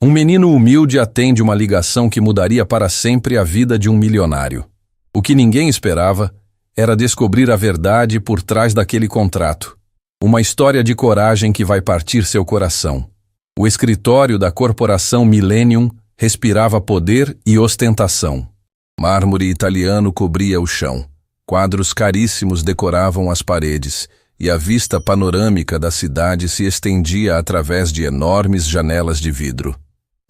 Um menino humilde atende uma ligação que mudaria para sempre a vida de um milionário. O que ninguém esperava era descobrir a verdade por trás daquele contrato. Uma história de coragem que vai partir seu coração. O escritório da corporação Millennium respirava poder e ostentação. Mármore italiano cobria o chão. Quadros caríssimos decoravam as paredes, e a vista panorâmica da cidade se estendia através de enormes janelas de vidro.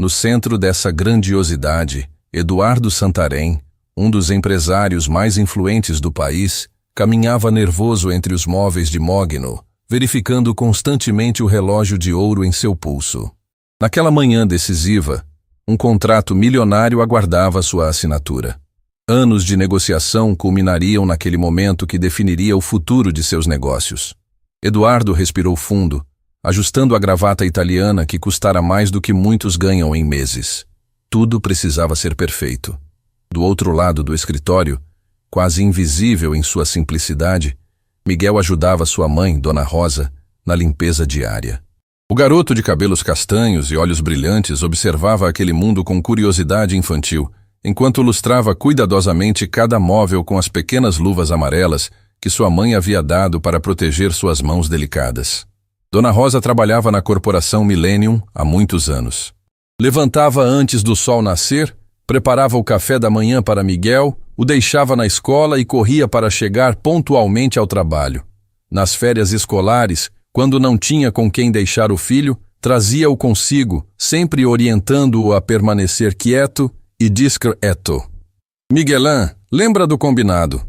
No centro dessa grandiosidade, Eduardo Santarém, um dos empresários mais influentes do país, caminhava nervoso entre os móveis de mogno, verificando constantemente o relógio de ouro em seu pulso. Naquela manhã decisiva, um contrato milionário aguardava sua assinatura. Anos de negociação culminariam naquele momento que definiria o futuro de seus negócios. Eduardo respirou fundo, ajustando a gravata italiana que custara mais do que muitos ganham em meses. Tudo precisava ser perfeito. Do outro lado do escritório, quase invisível em sua simplicidade, Miguel ajudava sua mãe, Dona Rosa, na limpeza diária. O garoto de cabelos castanhos e olhos brilhantes observava aquele mundo com curiosidade infantil, enquanto lustrava cuidadosamente cada móvel com as pequenas luvas amarelas que sua mãe havia dado para proteger suas mãos delicadas. Dona Rosa trabalhava na corporação Millennium há muitos anos. Levantava antes do sol nascer, preparava o café da manhã para Miguel, o deixava na escola e corria para chegar pontualmente ao trabalho. Nas férias escolares, quando não tinha com quem deixar o filho, trazia-o consigo, sempre orientando-o a permanecer quieto e discreto. «Miguelão, lembra do combinado?»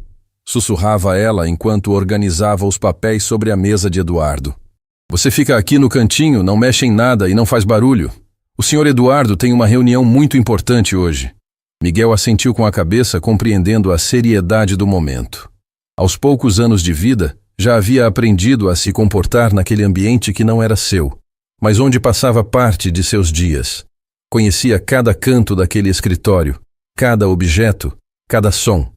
sussurrava ela enquanto organizava os papéis sobre a mesa de Eduardo. «Você fica aqui no cantinho, não mexe em nada e não faz barulho. O senhor Eduardo tem uma reunião muito importante hoje.» Miguel assentiu com a cabeça, compreendendo a seriedade do momento. Aos poucos anos de vida, já havia aprendido a se comportar naquele ambiente que não era seu, mas onde passava parte de seus dias. Conhecia cada canto daquele escritório, cada objeto, cada som.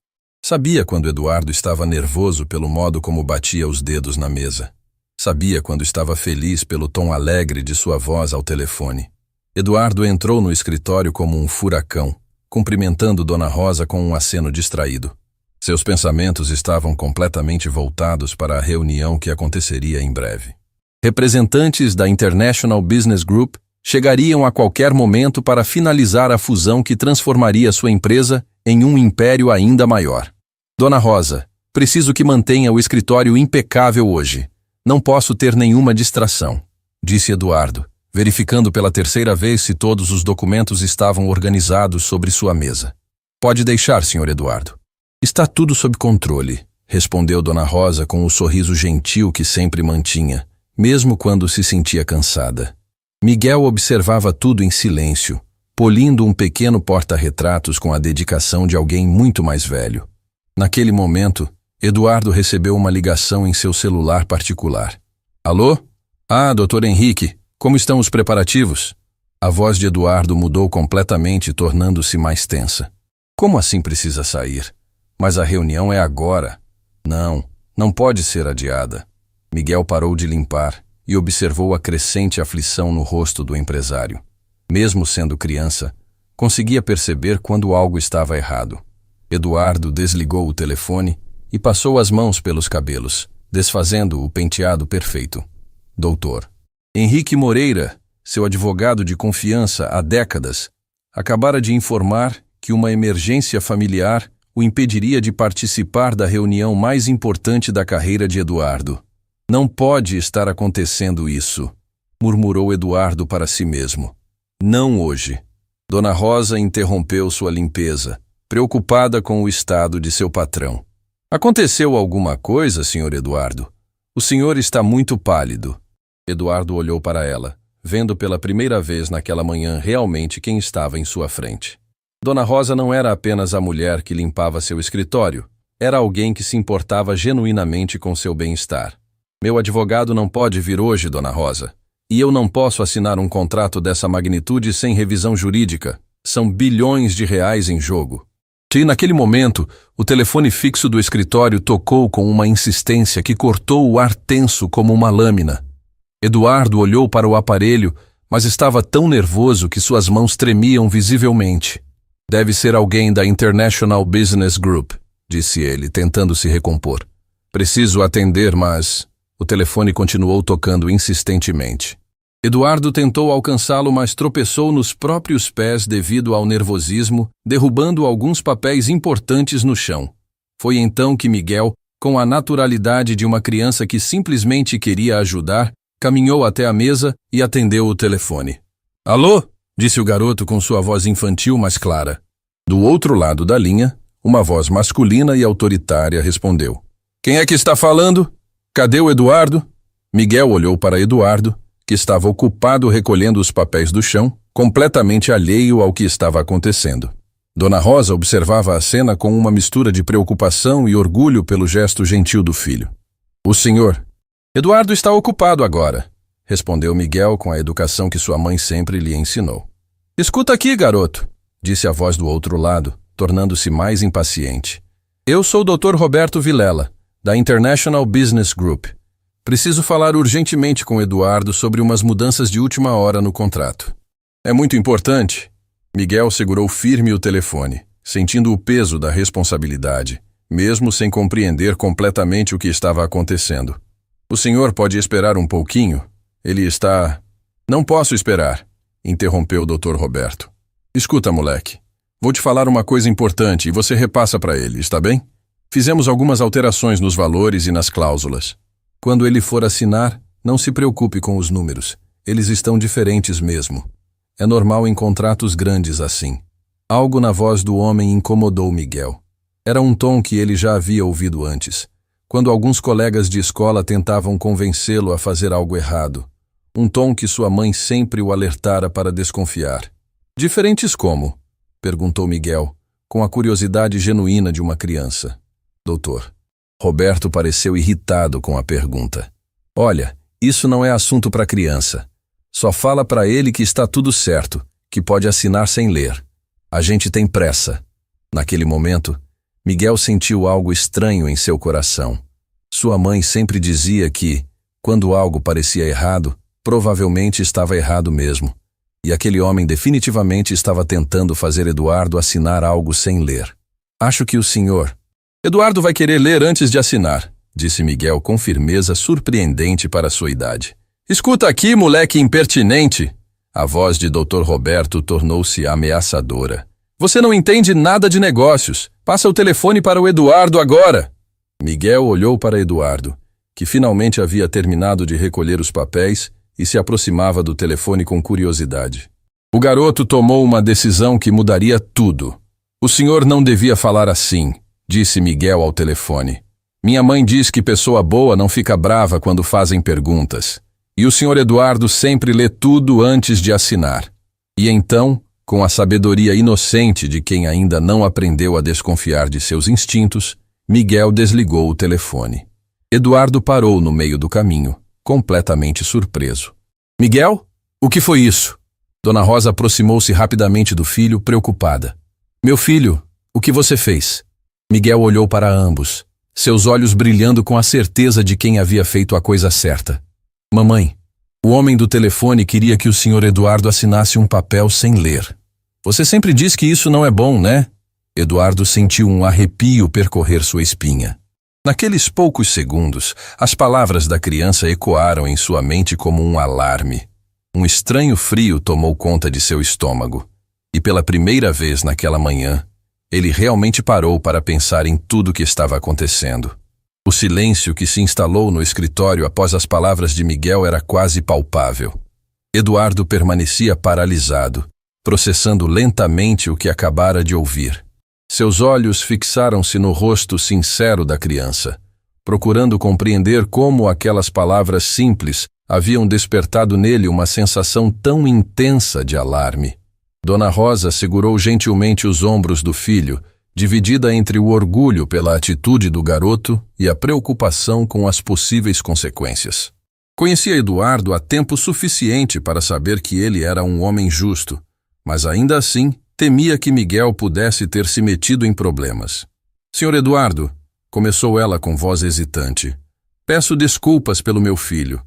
Sabia quando Eduardo estava nervoso pelo modo como batia os dedos na mesa. Sabia quando estava feliz pelo tom alegre de sua voz ao telefone. Eduardo entrou no escritório como um furacão, cumprimentando Dona Rosa com um aceno distraído. Seus pensamentos estavam completamente voltados para a reunião que aconteceria em breve. Representantes da International Business Group chegariam a qualquer momento para finalizar a fusão que transformaria sua empresa em um império ainda maior. Dona Rosa, preciso que mantenha o escritório impecável hoje. Não posso ter nenhuma distração, disse Eduardo, verificando pela terceira vez se todos os documentos estavam organizados sobre sua mesa. Pode deixar, Sr. Eduardo. Está tudo sob controle, respondeu Dona Rosa com o sorriso gentil que sempre mantinha, mesmo quando se sentia cansada. Miguel observava tudo em silêncio, polindo um pequeno porta-retratos com a dedicação de alguém muito mais velho. Naquele momento, Eduardo recebeu uma ligação em seu celular particular. Alô? Ah, Dr. Henrique, como estão os preparativos? A voz de Eduardo mudou completamente, tornando-se mais tensa. Como assim precisa sair? Mas a reunião é agora. Não pode ser adiada. Miguel parou de limpar e observou a crescente aflição no rosto do empresário. Mesmo sendo criança, conseguia perceber quando algo estava errado. Eduardo desligou o telefone e passou as mãos pelos cabelos, desfazendo o penteado perfeito. Doutor Henrique Moreira, seu advogado de confiança há décadas, acabara de informar que uma emergência familiar o impediria de participar da reunião mais importante da carreira de Eduardo. Não pode estar acontecendo isso, murmurou Eduardo para si mesmo. Não hoje. Dona Rosa interrompeu sua limpeza, preocupada com o estado de seu patrão. Aconteceu alguma coisa, Sr. Eduardo? O senhor está muito pálido. Eduardo olhou para ela, vendo pela primeira vez naquela manhã realmente quem estava em sua frente. Dona Rosa não era apenas a mulher que limpava seu escritório, era alguém que se importava genuinamente com seu bem-estar. Meu advogado não pode vir hoje, Dona Rosa. E eu não posso assinar um contrato dessa magnitude sem revisão jurídica. São bilhões de reais em jogo. E naquele momento, o telefone fixo do escritório tocou com uma insistência que cortou o ar tenso como uma lâmina. Eduardo olhou para o aparelho, mas estava tão nervoso que suas mãos tremiam visivelmente. Deve ser alguém da International Business Group, disse ele, tentando se recompor. Preciso atender, mas... O telefone continuou tocando insistentemente. Eduardo tentou alcançá-lo, mas tropeçou nos próprios pés devido ao nervosismo, derrubando alguns papéis importantes no chão. Foi então que Miguel, com a naturalidade de uma criança que simplesmente queria ajudar, caminhou até a mesa e atendeu o telefone. Alô? Disse o garoto com sua voz infantil, mas clara. Do outro lado da linha, uma voz masculina e autoritária respondeu. Quem é que está falando? Cadê o Eduardo? Miguel olhou para Eduardo, que estava ocupado recolhendo os papéis do chão, completamente alheio ao que estava acontecendo. Dona Rosa observava a cena com uma mistura de preocupação e orgulho pelo gesto gentil do filho. O senhor... Eduardo está ocupado agora, respondeu Miguel com a educação que sua mãe sempre lhe ensinou. Escuta aqui, garoto, disse a voz do outro lado, tornando-se mais impaciente. Eu sou o Dr. Roberto Vilela, da International Business Group. Preciso falar urgentemente com Eduardo sobre umas mudanças de última hora no contrato. É muito importante. Miguel segurou firme o telefone, sentindo o peso da responsabilidade, mesmo sem compreender completamente o que estava acontecendo. O senhor pode esperar um pouquinho? Ele está... Não posso esperar, interrompeu o Dr. Roberto. Escuta, moleque. Vou te falar uma coisa importante e você repassa para ele, está bem? Fizemos algumas alterações nos valores e nas cláusulas. Quando ele for assinar, não se preocupe com os números. Eles estão diferentes mesmo. É normal em contratos grandes assim. Algo na voz do homem incomodou Miguel. Era um tom que ele já havia ouvido antes, quando alguns colegas de escola tentavam convencê-lo a fazer algo errado. Um tom que sua mãe sempre o alertara para desconfiar. Diferentes como? Perguntou Miguel, com a curiosidade genuína de uma criança. Doutor. Roberto pareceu irritado com a pergunta. Olha, isso não é assunto para criança. Só fala para ele que está tudo certo, que pode assinar sem ler. A gente tem pressa. Naquele momento, Miguel sentiu algo estranho em seu coração. Sua mãe sempre dizia que, quando algo parecia errado, provavelmente estava errado mesmo. E aquele homem definitivamente estava tentando fazer Eduardo assinar algo sem ler. Acho que o senhor... Eduardo vai querer ler antes de assinar, disse Miguel com firmeza surpreendente para sua idade. Escuta aqui, moleque impertinente! A voz de Dr. Roberto tornou-se ameaçadora. Você não entende nada de negócios. Passa o telefone para o Eduardo agora! Miguel olhou para Eduardo, que finalmente havia terminado de recolher os papéis e se aproximava do telefone com curiosidade. O garoto tomou uma decisão que mudaria tudo. O senhor não devia falar assim, disse Miguel ao telefone. Minha mãe diz que pessoa boa não fica brava quando fazem perguntas. E o senhor Eduardo sempre lê tudo antes de assinar. E então, com a sabedoria inocente de quem ainda não aprendeu a desconfiar de seus instintos, Miguel desligou o telefone. Eduardo parou no meio do caminho, completamente surpreso. Miguel? O que foi isso? Dona Rosa aproximou-se rapidamente do filho, preocupada. Meu filho, o que você fez? Miguel olhou para ambos, seus olhos brilhando com a certeza de quem havia feito a coisa certa. Mamãe, o homem do telefone queria que o senhor Eduardo assinasse um papel sem ler. Você sempre diz que isso não é bom, né? Eduardo sentiu um arrepio percorrer sua espinha. Naqueles poucos segundos, as palavras da criança ecoaram em sua mente como um alarme. Um estranho frio tomou conta de seu estômago. E pela primeira vez naquela manhã, ele realmente parou para pensar em tudo o que estava acontecendo. O silêncio que se instalou no escritório após as palavras de Miguel era quase palpável. Eduardo permanecia paralisado, processando lentamente o que acabara de ouvir. Seus olhos fixaram-se no rosto sincero da criança, procurando compreender como aquelas palavras simples haviam despertado nele uma sensação tão intensa de alarme. Dona Rosa segurou gentilmente os ombros do filho, dividida entre o orgulho pela atitude do garoto e a preocupação com as possíveis consequências. Conhecia Eduardo há tempo suficiente para saber que ele era um homem justo, mas ainda assim temia que Miguel pudesse ter se metido em problemas. Senhor Eduardo, começou ela com voz hesitante, peço desculpas pelo meu filho.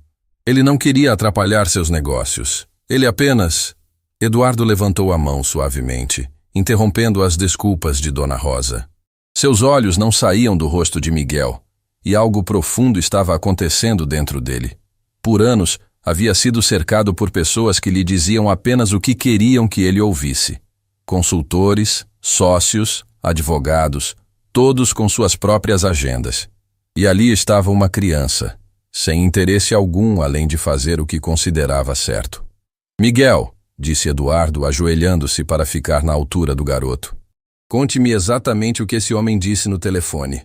Ele não queria atrapalhar seus negócios. Ele apenas... Eduardo levantou a mão suavemente, interrompendo as desculpas de Dona Rosa. Seus olhos não saíam do rosto de Miguel, e algo profundo estava acontecendo dentro dele. Por anos, havia sido cercado por pessoas que lhe diziam apenas o que queriam que ele ouvisse. Consultores, sócios, advogados, todos com suas próprias agendas. E ali estava uma criança, sem interesse algum além de fazer o que considerava certo. Miguel, disse Eduardo, ajoelhando-se para ficar na altura do garoto. Conte-me exatamente o que esse homem disse no telefone.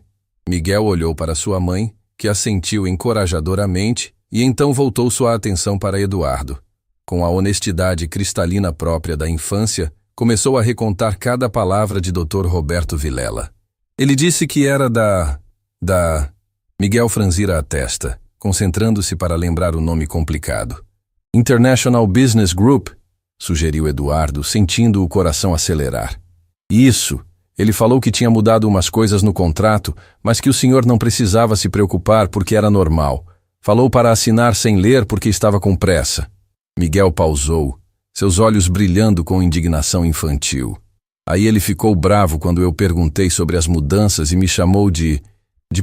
Miguel olhou para sua mãe, que assentiu encorajadoramente, e então voltou sua atenção para Eduardo. Com a honestidade cristalina própria da infância, começou a recontar cada palavra de Dr. Roberto Vilela. Ele disse que era da... Miguel franzira a testa, concentrando-se para lembrar o nome complicado. International Business Group, sugeriu Eduardo, sentindo o coração acelerar. Isso. Ele falou que tinha mudado umas coisas no contrato, mas que o senhor não precisava se preocupar porque era normal. Falou para assinar sem ler porque estava com pressa. Miguel pausou, seus olhos brilhando com indignação infantil. Aí ele ficou bravo quando eu perguntei sobre as mudanças e me chamou de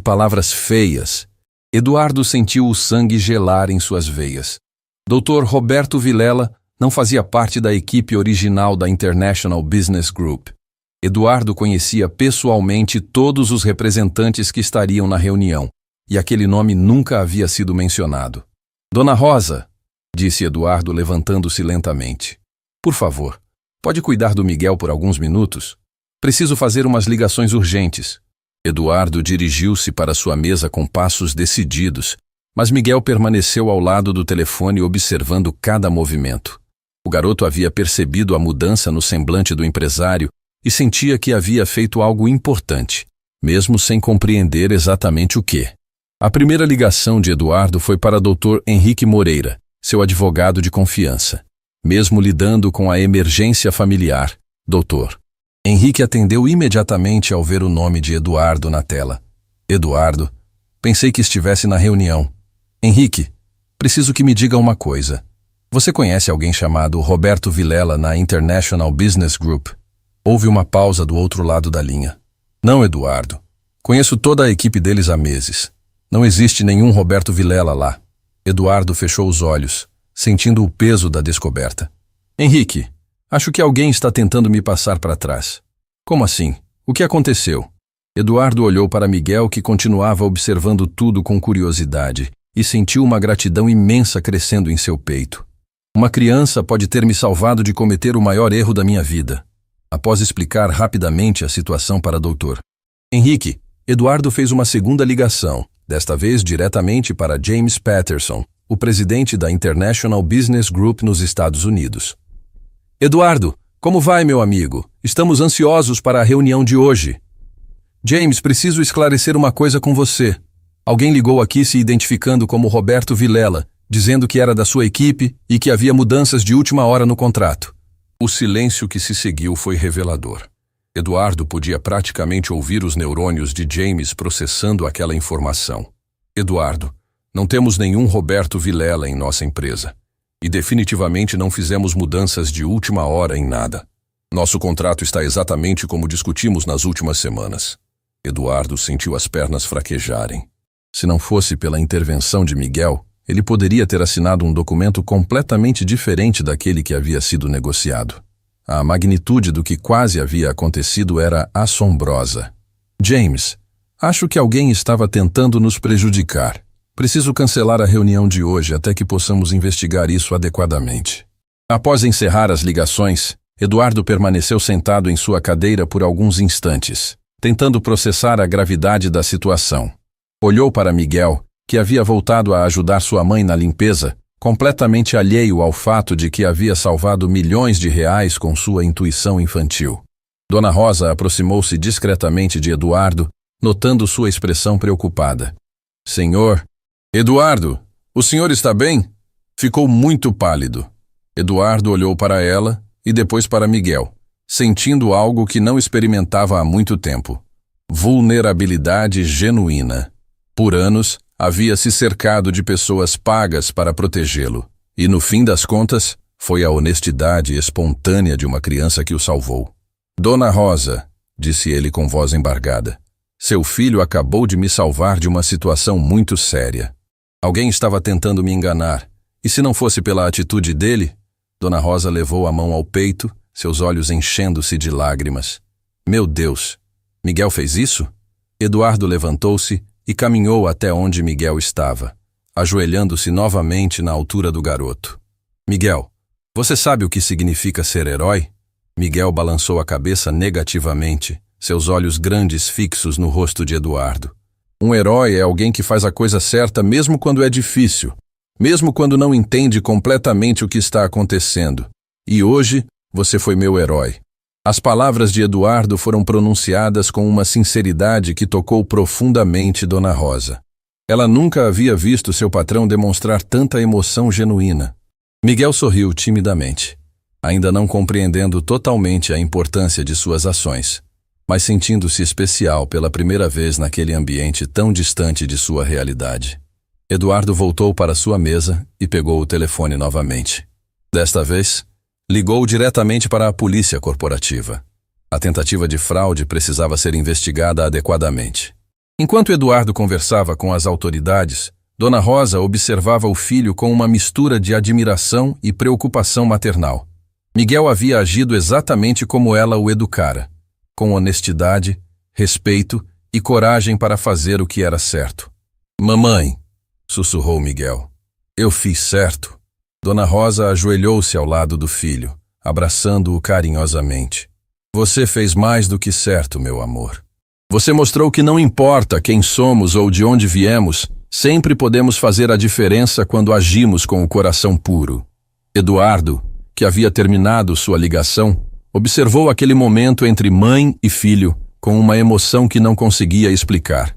palavras feias. Eduardo sentiu o sangue gelar em suas veias. Dr. Roberto Vilela não fazia parte da equipe original da International Business Group. Eduardo conhecia pessoalmente todos os representantes que estariam na reunião, e aquele nome nunca havia sido mencionado. Dona Rosa, disse Eduardo levantando-se lentamente. Por favor, pode cuidar do Miguel por alguns minutos? Preciso fazer umas ligações urgentes. Eduardo dirigiu-se para sua mesa com passos decididos, mas Miguel permaneceu ao lado do telefone observando cada movimento. O garoto havia percebido a mudança no semblante do empresário e sentia que havia feito algo importante, mesmo sem compreender exatamente o que. A primeira ligação de Eduardo foi para Dr. Henrique Moreira, seu advogado de confiança. Mesmo lidando com a emergência familiar, Dr. Henrique atendeu imediatamente ao ver o nome de Eduardo na tela. Eduardo, pensei que estivesse na reunião. Henrique, preciso que me diga uma coisa. Você conhece alguém chamado Roberto Vilela na International Business Group? Houve uma pausa do outro lado da linha. Não, Eduardo. Conheço toda a equipe deles há meses. Não existe nenhum Roberto Vilela lá. Eduardo fechou os olhos, sentindo o peso da descoberta. Henrique, acho que alguém está tentando me passar para trás. Como assim? O que aconteceu? Eduardo olhou para Miguel, que continuava observando tudo com curiosidade, e sentiu uma gratidão imensa crescendo em seu peito. Uma criança pode ter me salvado de cometer o maior erro da minha vida. Após explicar rapidamente a situação para Dr. Henrique, Eduardo fez uma segunda ligação, desta vez diretamente para James Patterson, o presidente da International Business Group nos Estados Unidos. Eduardo, como vai, meu amigo? Estamos ansiosos para a reunião de hoje. James, preciso esclarecer uma coisa com você. Alguém ligou aqui se identificando como Roberto Vilela, dizendo que era da sua equipe e que havia mudanças de última hora no contrato. O silêncio que se seguiu foi revelador. Eduardo podia praticamente ouvir os neurônios de James processando aquela informação. Eduardo, não temos nenhum Roberto Vilela em nossa empresa. E definitivamente não fizemos mudanças de última hora em nada. Nosso contrato está exatamente como discutimos nas últimas semanas. Eduardo sentiu as pernas fraquejarem. Se não fosse pela intervenção de Miguel, ele poderia ter assinado um documento completamente diferente daquele que havia sido negociado. A magnitude do que quase havia acontecido era assombrosa. James, acho que alguém estava tentando nos prejudicar. Preciso cancelar a reunião de hoje até que possamos investigar isso adequadamente. Após encerrar as ligações, Eduardo permaneceu sentado em sua cadeira por alguns instantes, tentando processar a gravidade da situação. Olhou para Miguel, que havia voltado a ajudar sua mãe na limpeza, completamente alheio ao fato de que havia salvado milhões de reais com sua intuição infantil. Dona Rosa aproximou-se discretamente de Eduardo, notando sua expressão preocupada. Senhor, Eduardo, o senhor está bem? Ficou muito pálido. Eduardo olhou para ela e depois para Miguel, sentindo algo que não experimentava há muito tempo. Vulnerabilidade genuína. Por anos, havia se cercado de pessoas pagas para protegê-lo, e no fim das contas, Foi a honestidade espontânea de uma criança que o salvou. Dona Rosa, disse ele com voz embargada, seu filho acabou de me salvar de uma situação muito séria. Alguém estava tentando me enganar, e se não fosse pela atitude dele... Dona Rosa levou a mão ao peito, seus olhos enchendo-se de lágrimas. Meu Deus! Miguel fez isso? Eduardo levantou-se e caminhou até onde Miguel estava, ajoelhando-se novamente na altura do garoto. Miguel, você sabe o que significa ser herói? Miguel balançou a cabeça negativamente, seus olhos grandes fixos no rosto de Eduardo. Um herói é alguém que faz a coisa certa mesmo quando é difícil, mesmo quando não entende completamente o que está acontecendo. E hoje, você foi meu herói. As palavras de Eduardo foram pronunciadas com uma sinceridade que tocou profundamente Dona Rosa. Ela nunca havia visto seu patrão demonstrar tanta emoção genuína. Miguel sorriu timidamente, ainda não compreendendo totalmente a importância de suas ações, mas sentindo-se especial pela primeira vez naquele ambiente tão distante de sua realidade. Eduardo voltou para sua mesa e pegou o telefone novamente. Desta vez, ligou diretamente para a polícia corporativa. A tentativa de fraude precisava ser investigada adequadamente. Enquanto Eduardo conversava com as autoridades, Dona Rosa observava o filho com uma mistura de admiração e preocupação maternal. Miguel havia agido exatamente como ela o educara, com honestidade, respeito e coragem para fazer o que era certo. Mamãe, sussurrou Miguel, eu fiz certo. Dona Rosa ajoelhou-se ao lado do filho, abraçando-o carinhosamente. Você fez mais do que certo, meu amor. Você mostrou que não importa quem somos ou de onde viemos, sempre podemos fazer a diferença quando agimos com o coração puro. Eduardo, que havia terminado sua ligação, observou aquele momento entre mãe e filho com uma emoção que não conseguia explicar.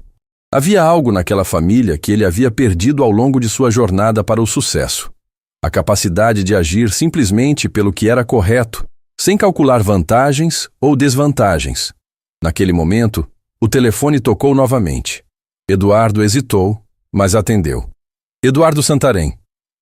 Havia algo naquela família que ele havia perdido ao longo de sua jornada para o sucesso. A capacidade de agir simplesmente pelo que era correto, sem calcular vantagens ou desvantagens. Naquele momento, o telefone tocou novamente. Eduardo hesitou, mas atendeu. Eduardo Santarém.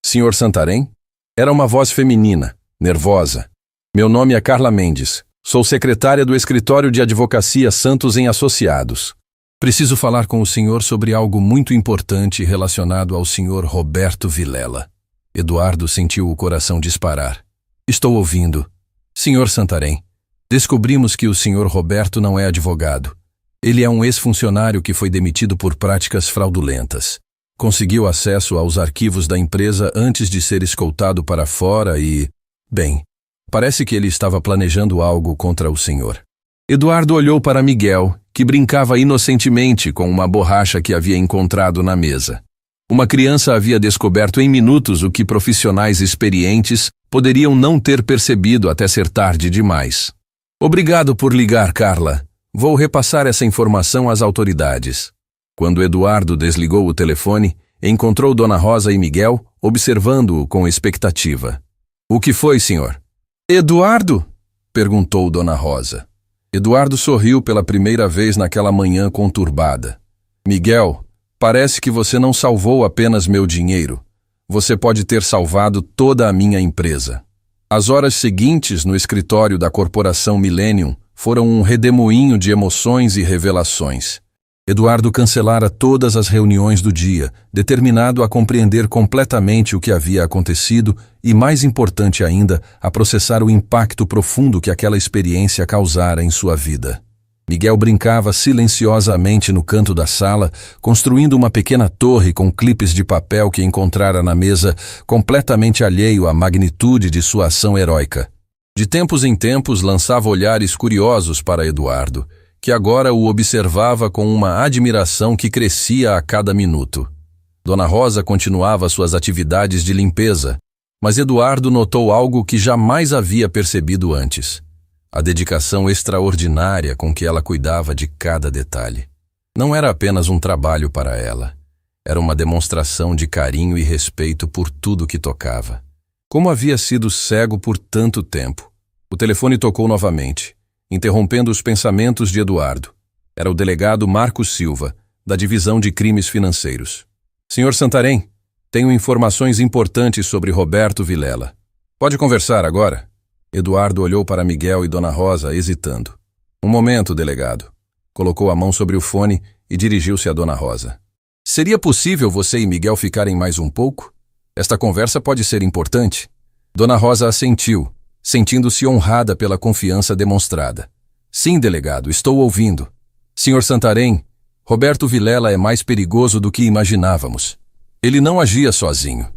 Senhor Santarém? Era uma voz feminina, nervosa. Meu nome é Carla Mendes. Sou secretária do escritório de advocacia Santos em Associados. Preciso falar com o senhor sobre algo muito importante relacionado ao senhor Roberto Vilela. Eduardo sentiu o coração disparar. Estou ouvindo. Senhor Santarém, descobrimos que o senhor Roberto não é advogado. Ele é um ex-funcionário que foi demitido por práticas fraudulentas. Conseguiu acesso aos arquivos da empresa antes de ser escoltado para fora e... Bem, parece que ele estava planejando algo contra o senhor. Eduardo olhou para Miguel, que brincava inocentemente com uma borracha que havia encontrado na mesa. Uma criança havia descoberto em minutos o que profissionais experientes poderiam não ter percebido até ser tarde demais. Obrigado por ligar, Carla. Vou repassar essa informação às autoridades. Quando Eduardo desligou o telefone, encontrou Dona Rosa e Miguel, observando-o com expectativa. O que foi, senhor? Eduardo? Perguntou Dona Rosa. Eduardo sorriu pela primeira vez naquela manhã conturbada. Miguel, parece que você não salvou apenas meu dinheiro. Você pode ter salvado toda a minha empresa. As horas seguintes no escritório da Corporação Millennium foram um redemoinho de emoções e revelações. Eduardo cancelara todas as reuniões do dia, determinado a compreender completamente o que havia acontecido e, mais importante ainda, a processar o impacto profundo que aquela experiência causara em sua vida. Miguel brincava silenciosamente no canto da sala, construindo uma pequena torre com clipes de papel que encontrara na mesa, completamente alheio à magnitude de sua ação heróica. De tempos em tempos lançava olhares curiosos para Eduardo, que agora o observava com uma admiração que crescia a cada minuto. Dona Rosa continuava suas atividades de limpeza, mas Eduardo notou algo que jamais havia percebido antes: a dedicação extraordinária com que ela cuidava de cada detalhe. Não era apenas um trabalho para ela, era uma demonstração de carinho e respeito por tudo que tocava. Como havia sido cego por tanto tempo. O telefone tocou novamente, interrompendo os pensamentos de Eduardo. Era o delegado Marcos Silva, da Divisão de Crimes Financeiros. Senhor Santarém, tenho informações importantes sobre Roberto Vilela. Pode conversar agora? Eduardo olhou para Miguel e Dona Rosa, hesitando. Um momento, delegado. Colocou a mão sobre o fone e dirigiu-se a Dona Rosa. Seria possível você e Miguel ficarem mais um pouco? Esta conversa pode ser importante. Dona Rosa assentiu, sentindo-se honrada pela confiança demonstrada. Sim, delegado, estou ouvindo. Senhor Santarém, Roberto Vilela é mais perigoso do que imaginávamos. Ele não agia sozinho.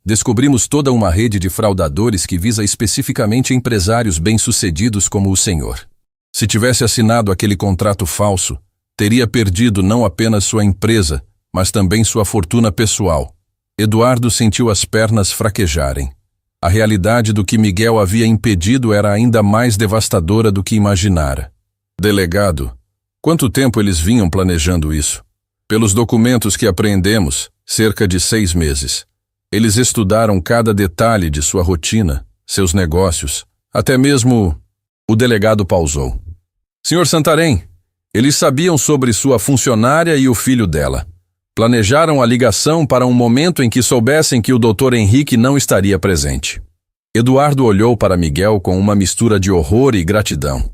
Descobrimos toda uma rede de fraudadores que visa especificamente empresários bem-sucedidos como o senhor. Se tivesse assinado aquele contrato falso, teria perdido não apenas sua empresa, mas também sua fortuna pessoal. Eduardo sentiu as pernas fraquejarem. A realidade do que Miguel havia impedido era ainda mais devastadora do que imaginara. Delegado, quanto tempo eles vinham planejando isso? Pelos documentos que apreendemos, cerca de 6 meses. Eles estudaram cada detalhe de sua rotina, seus negócios, até mesmo... O delegado pausou. Senhor Santarém, eles sabiam sobre sua funcionária e o filho dela. Planejaram a ligação para um momento em que soubessem que o Dr. Henrique não estaria presente. Eduardo olhou para Miguel com uma mistura de horror e gratidão.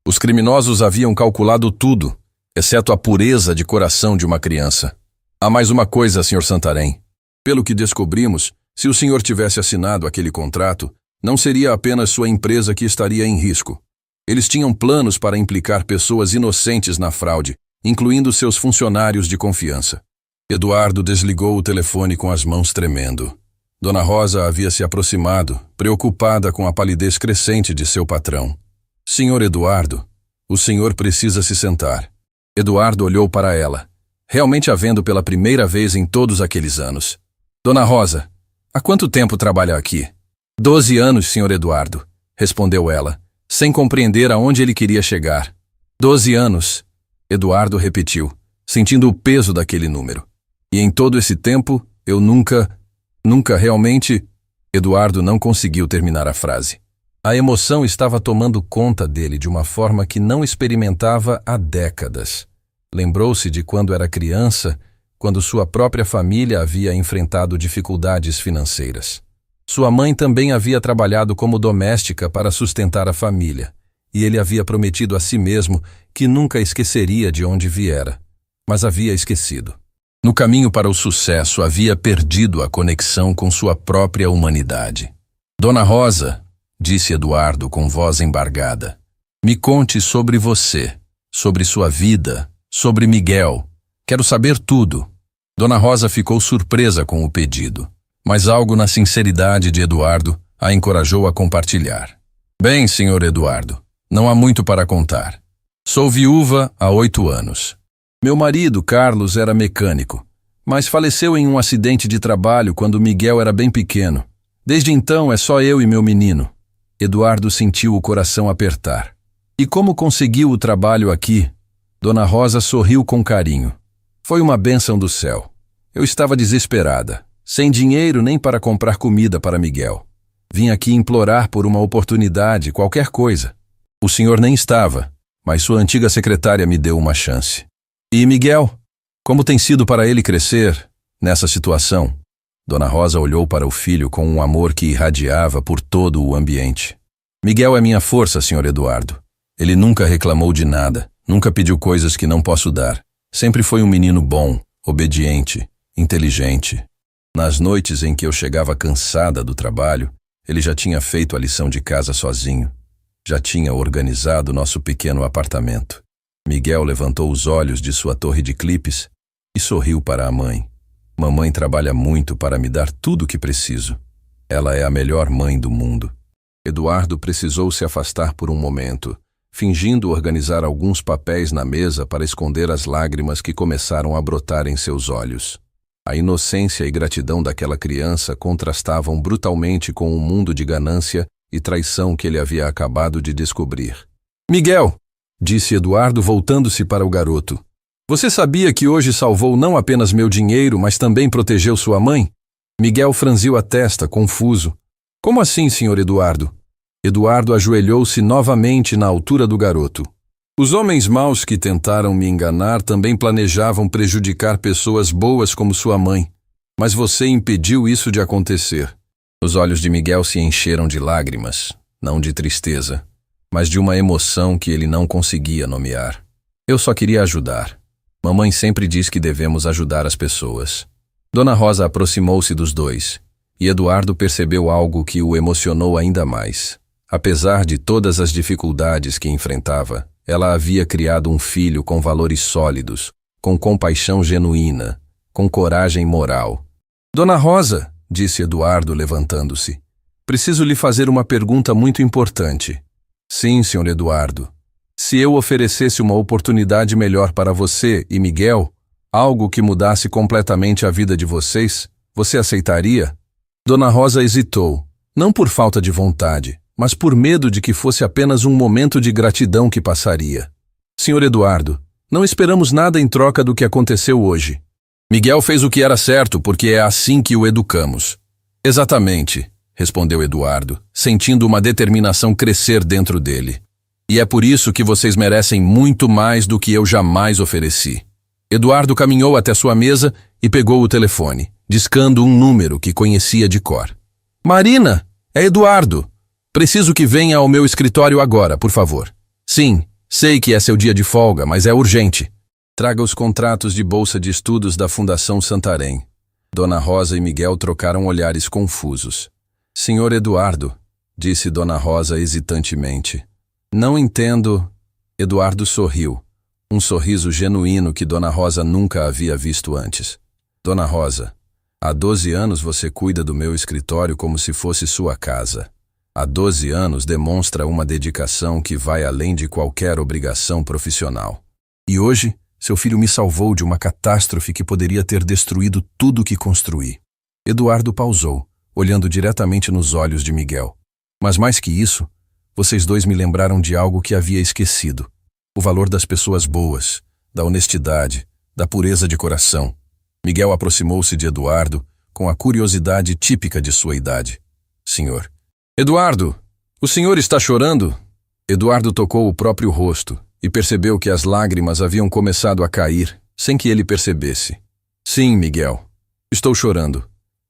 Os criminosos haviam calculado tudo, exceto a pureza de coração de uma criança. Há mais uma coisa, Sr. Santarém. Pelo que descobrimos, se o senhor tivesse assinado aquele contrato, não seria apenas sua empresa que estaria em risco. Eles tinham planos para implicar pessoas inocentes na fraude, incluindo seus funcionários de confiança. Eduardo desligou o telefone com as mãos tremendo. Dona Rosa havia se aproximado, preocupada com a palidez crescente de seu patrão. Senhor Eduardo, o senhor precisa se sentar. Eduardo olhou para ela, realmente a vendo pela primeira vez em todos aqueles anos. Dona Rosa, há quanto tempo trabalha aqui? 12 anos, senhor Eduardo, respondeu ela, sem compreender aonde ele queria chegar. 12 anos, Eduardo repetiu, sentindo o peso daquele número. E em todo esse tempo, eu nunca realmente... Eduardo não conseguiu terminar a frase. A emoção estava tomando conta dele de uma forma que não experimentava há décadas. Lembrou-se de quando era criança, quando sua própria família havia enfrentado dificuldades financeiras. Sua mãe também havia trabalhado como doméstica para sustentar a família, e ele havia prometido a si mesmo que nunca esqueceria de onde viera, mas havia esquecido. No caminho para o sucesso, havia perdido a conexão com sua própria humanidade. Dona Rosa, disse Eduardo com voz embargada, me conte sobre você, sobre sua vida, sobre Miguel. Quero saber tudo. Dona Rosa ficou surpresa com o pedido, mas algo na sinceridade de Eduardo a encorajou a compartilhar. Bem, senhor Eduardo, não há muito para contar. Sou viúva há 8 anos. Meu marido, Carlos, era mecânico, mas faleceu em um acidente de trabalho quando Miguel era bem pequeno. Desde então é só eu e meu menino. Eduardo sentiu o coração apertar. E como conseguiu o trabalho aqui? Dona Rosa sorriu com carinho. Foi uma bênção do céu. Eu estava desesperada, sem dinheiro nem para comprar comida para Miguel. Vim aqui implorar por uma oportunidade, qualquer coisa. O senhor nem estava, mas sua antiga secretária me deu uma chance. E Miguel? Como tem sido para ele crescer nessa situação? Dona Rosa olhou para o filho com um amor que irradiava por todo o ambiente. Miguel é minha força, senhor Eduardo. Ele nunca reclamou de nada, nunca pediu coisas que não posso dar. Sempre foi um menino bom, obediente, inteligente. Nas noites em que eu chegava cansada do trabalho, ele já tinha feito a lição de casa sozinho. Já tinha organizado nosso pequeno apartamento. Miguel levantou os olhos de sua torre de clipes e sorriu para a mãe. Mamãe trabalha muito para me dar tudo o que preciso. Ela é a melhor mãe do mundo. Eduardo precisou se afastar por um momento, fingindo organizar alguns papéis na mesa para esconder as lágrimas que começaram a brotar em seus olhos. A inocência e gratidão daquela criança contrastavam brutalmente com o mundo de ganância e traição que ele havia acabado de descobrir. Miguel! Disse Eduardo voltando-se para o garoto. Você sabia que hoje salvou não apenas meu dinheiro, mas também protegeu sua mãe? Miguel franziu a testa, confuso. Como assim, senhor Eduardo? Eduardo ajoelhou-se novamente na altura do garoto. Os homens maus que tentaram me enganar também planejavam prejudicar pessoas boas como sua mãe. Mas você impediu isso de acontecer. Os olhos de Miguel se encheram de lágrimas, não de tristeza, mas de uma emoção que ele não conseguia nomear. Eu só queria ajudar. Mamãe sempre diz que devemos ajudar as pessoas. Dona Rosa aproximou-se dos dois, e Eduardo percebeu algo que o emocionou ainda mais. Apesar de todas as dificuldades que enfrentava, ela havia criado um filho com valores sólidos, com compaixão genuína, com coragem moral. Dona Rosa, disse Eduardo levantando-se, preciso lhe fazer uma pergunta muito importante. Sim, senhor Eduardo. Se eu oferecesse uma oportunidade melhor para você e Miguel, algo que mudasse completamente a vida de vocês, você aceitaria? Dona Rosa hesitou, não por falta de vontade, mas por medo de que fosse apenas um momento de gratidão que passaria. Senhor Eduardo, não esperamos nada em troca do que aconteceu hoje. Miguel fez o que era certo porque é assim que o educamos. Exatamente, respondeu Eduardo, sentindo uma determinação crescer dentro dele. E é por isso que vocês merecem muito mais do que eu jamais ofereci. Eduardo caminhou até sua mesa e pegou o telefone, discando um número que conhecia de cor. Marina, é Eduardo. Preciso que venha ao meu escritório agora, por favor. Sim, sei que é seu dia de folga, mas é urgente. Traga os contratos de bolsa de estudos da Fundação Santarém. Dona Rosa e Miguel trocaram olhares confusos. Senhor Eduardo, disse Dona Rosa hesitantemente. Não entendo. Eduardo sorriu. Um sorriso genuíno que Dona Rosa nunca havia visto antes. Dona Rosa, há 12 anos você cuida do meu escritório como se fosse sua casa. Há 12 anos demonstra uma dedicação que vai além de qualquer obrigação profissional. E hoje, seu filho me salvou de uma catástrofe que poderia ter destruído tudo que construí. Eduardo pausou, olhando diretamente nos olhos de Miguel. Mas mais que isso, vocês dois me lembraram de algo que havia esquecido. O valor das pessoas boas, da honestidade, da pureza de coração. Miguel aproximou-se de Eduardo com a curiosidade típica de sua idade. Senhor. Eduardo, o senhor está chorando? Eduardo tocou o próprio rosto e percebeu que as lágrimas haviam começado a cair, sem que ele percebesse. Sim, Miguel, estou chorando.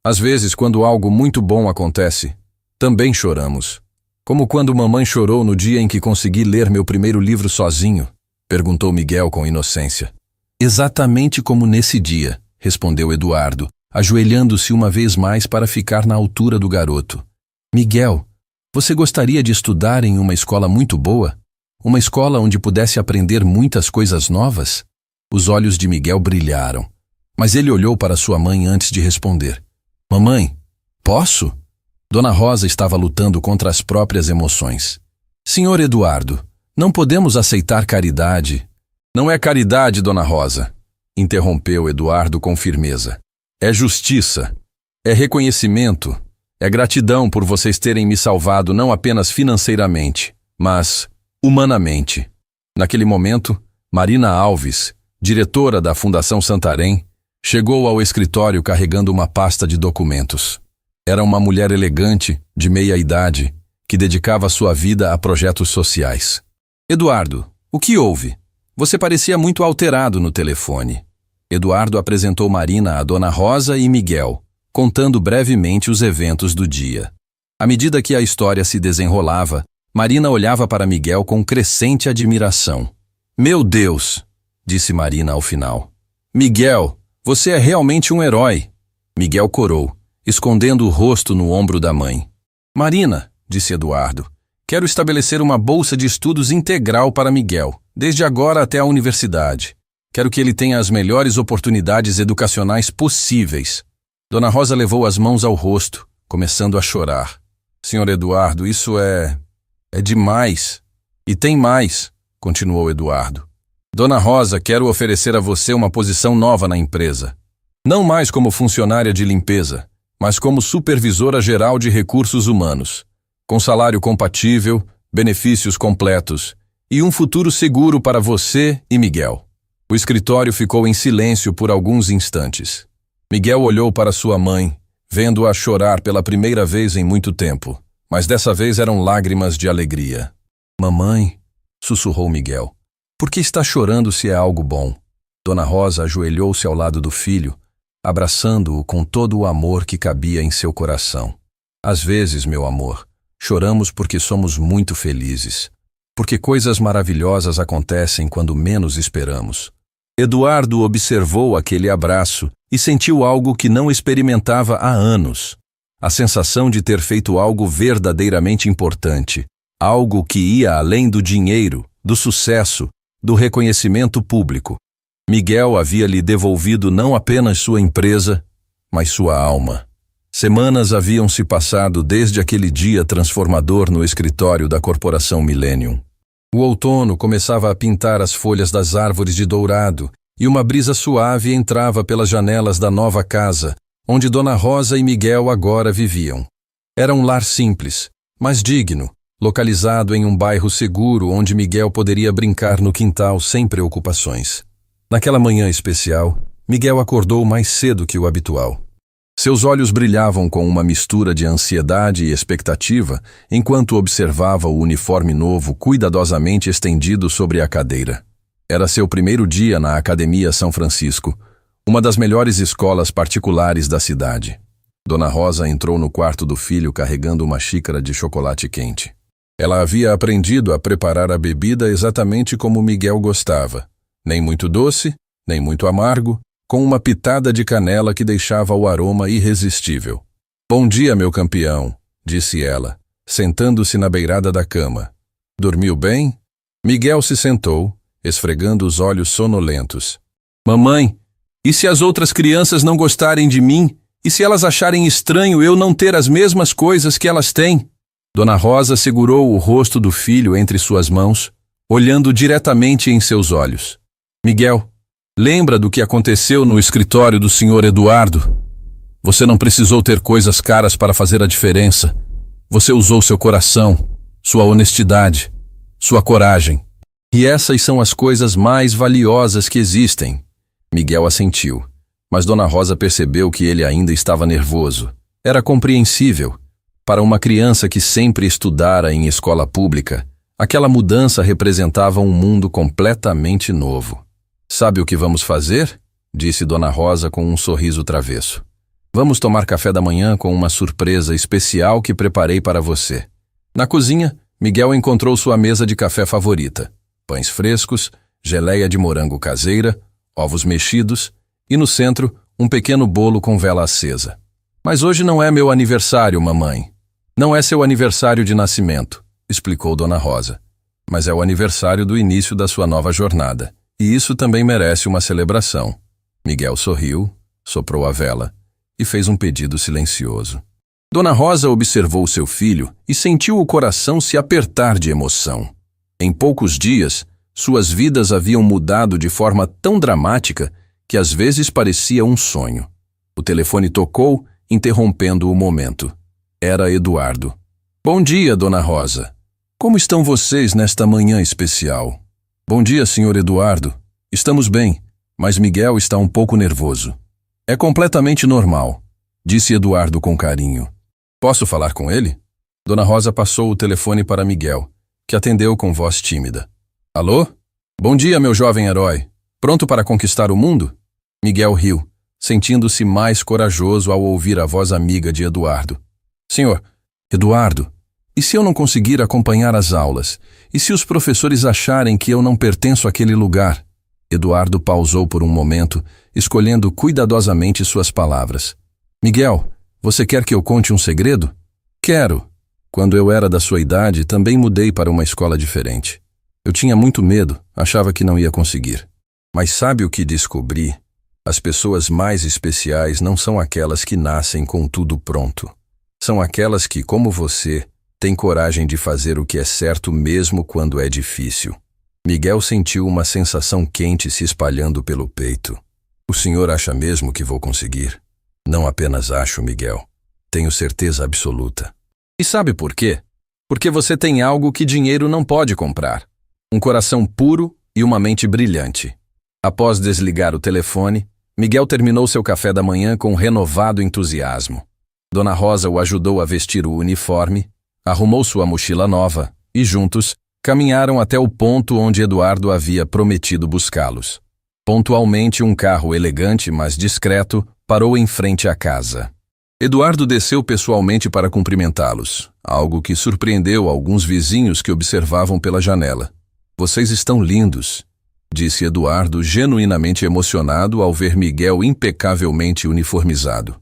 Às vezes, quando algo muito bom acontece, também choramos. Como quando mamãe chorou no dia em que consegui ler meu primeiro livro sozinho, perguntou Miguel com inocência. Exatamente como nesse dia, respondeu Eduardo, ajoelhando-se uma vez mais para ficar na altura do garoto. Miguel, você gostaria de estudar em uma escola muito boa? Uma escola onde pudesse aprender muitas coisas novas? Os olhos de Miguel brilharam, mas ele olhou para sua mãe antes de responder. Mamãe, posso? Dona Rosa estava lutando contra as próprias emoções. Senhor Eduardo, não podemos aceitar caridade. Não é caridade, Dona Rosa, interrompeu Eduardo com firmeza. É justiça, é reconhecimento. É gratidão por vocês terem me salvado não apenas financeiramente, mas humanamente. Naquele momento, Marina Alves, diretora da Fundação Santarém, chegou ao escritório carregando uma pasta de documentos. Era uma mulher elegante, de meia idade, que dedicava sua vida a projetos sociais. Eduardo, o que houve? Você parecia muito alterado no telefone. Eduardo apresentou Marina a Dona Rosa e Miguel, contando brevemente os eventos do dia. À medida que a história se desenrolava, Marina olhava para Miguel com crescente admiração. Meu Deus, disse Marina ao final. Miguel, você é realmente um herói. Miguel corou, escondendo o rosto no ombro da mãe. Marina, disse Eduardo, quero estabelecer uma bolsa de estudos integral para Miguel, desde agora até a universidade. Quero que ele tenha as melhores oportunidades educacionais possíveis. Dona Rosa levou as mãos ao rosto, começando a chorar. Senhor Eduardo, isso é demais. E tem mais, continuou Eduardo. Dona Rosa, quero oferecer a você uma posição nova na empresa. Não mais como funcionária de limpeza, mas como supervisora geral de recursos humanos, com salário compatível, benefícios completos e um futuro seguro para você e Miguel. O escritório ficou em silêncio por alguns instantes. Miguel olhou para sua mãe, vendo-a chorar pela primeira vez em muito tempo, mas dessa vez eram lágrimas de alegria. Mamãe, sussurrou Miguel, por que está chorando se é algo bom? Dona Rosa ajoelhou-se ao lado do filho, abraçando-o com todo o amor que cabia em seu coração. Às vezes, meu amor, choramos porque somos muito felizes, porque coisas maravilhosas acontecem quando menos esperamos. Eduardo observou aquele abraço e sentiu algo que não experimentava há anos. A sensação de ter feito algo verdadeiramente importante, algo que ia além do dinheiro, do sucesso, do reconhecimento público. Miguel havia lhe devolvido não apenas sua empresa, mas sua alma. Semanas haviam se passado desde aquele dia transformador no escritório da Corporação Millennium. O outono começava a pintar as folhas das árvores de dourado e uma brisa suave entrava pelas janelas da nova casa, onde Dona Rosa e Miguel agora viviam. Era um lar simples, mas digno, localizado em um bairro seguro onde Miguel poderia brincar no quintal sem preocupações. Naquela manhã especial, Miguel acordou mais cedo que o habitual. Seus olhos brilhavam com uma mistura de ansiedade e expectativa enquanto observava o uniforme novo cuidadosamente estendido sobre a cadeira. Era seu primeiro dia na Academia São Francisco, uma das melhores escolas particulares da cidade. Dona Rosa entrou no quarto do filho carregando uma xícara de chocolate quente. Ela havia aprendido a preparar a bebida exatamente como Miguel gostava, nem muito doce, nem muito amargo, com uma pitada de canela que deixava o aroma irresistível. "Bom dia, meu campeão", disse ela, sentando-se na beirada da cama. "Dormiu bem?" Miguel se sentou, esfregando os olhos sonolentos. "Mamãe, e se as outras crianças não gostarem de mim? E se elas acharem estranho eu não ter as mesmas coisas que elas têm?" Dona Rosa segurou o rosto do filho entre suas mãos, olhando diretamente em seus olhos. "Miguel, lembra do que aconteceu no escritório do Sr. Eduardo? Você não precisou ter coisas caras para fazer a diferença. Você usou seu coração, sua honestidade, sua coragem. E essas são as coisas mais valiosas que existem." Miguel assentiu, mas Dona Rosa percebeu que ele ainda estava nervoso. Era compreensível. Para uma criança que sempre estudara em escola pública, aquela mudança representava um mundo completamente novo. "Sabe o que vamos fazer?" disse Dona Rosa com um sorriso travesso. "Vamos tomar café da manhã com uma surpresa especial que preparei para você." Na cozinha, Miguel encontrou sua mesa de café favorita: pães frescos, geleia de morango caseira, ovos mexidos e, no centro, um pequeno bolo com vela acesa. "Mas hoje não é meu aniversário, mamãe." "Não é seu aniversário de nascimento", explicou Dona Rosa, "mas é o aniversário do início da sua nova jornada. E isso também merece uma celebração." Miguel sorriu, soprou a vela e fez um pedido silencioso. Dona Rosa observou seu filho e sentiu o coração se apertar de emoção. Em poucos dias, suas vidas haviam mudado de forma tão dramática que às vezes parecia um sonho. O telefone tocou, interrompendo o momento. Era Eduardo. "Bom dia, Dona Rosa. Como estão vocês nesta manhã especial?" "Bom dia, Sr. Eduardo. Estamos bem, mas Miguel está um pouco nervoso." "É completamente normal", disse Eduardo com carinho. "Posso falar com ele?" Dona Rosa passou o telefone para Miguel, que atendeu com voz tímida. "Alô? Bom dia, meu jovem herói. Pronto para conquistar o mundo?" Miguel riu, sentindo-se mais corajoso ao ouvir a voz amiga de Eduardo. "Senhor, Eduardo, e se eu não conseguir acompanhar as aulas? E se os professores acharem que eu não pertenço àquele lugar?" Eduardo pausou por um momento, escolhendo cuidadosamente suas palavras. "Miguel, você quer que eu conte um segredo?" "Quero. Quando eu era da sua idade, também mudei para uma escola diferente. Eu tinha muito medo, achava que não ia conseguir. Mas sabe o que descobri? As pessoas mais especiais não são aquelas que nascem com tudo pronto. São aquelas que, como você, têm coragem de fazer o que é certo mesmo quando é difícil." Miguel sentiu uma sensação quente se espalhando pelo peito. "O senhor acha mesmo que vou conseguir?" "Não apenas acho, Miguel. Tenho certeza absoluta." "E sabe por quê? Porque você tem algo que dinheiro não pode comprar. Um coração puro e uma mente brilhante." Após desligar o telefone, Miguel terminou seu café da manhã com renovado entusiasmo. Dona Rosa o ajudou a vestir o uniforme, arrumou sua mochila nova e, juntos, caminharam até o ponto onde Eduardo havia prometido buscá-los. Pontualmente, um carro elegante, mas discreto, parou em frente à casa. Eduardo desceu pessoalmente para cumprimentá-los, algo que surpreendeu alguns vizinhos que observavam pela janela. Vocês estão lindos, disse Eduardo, genuinamente emocionado ao ver Miguel impecavelmente uniformizado.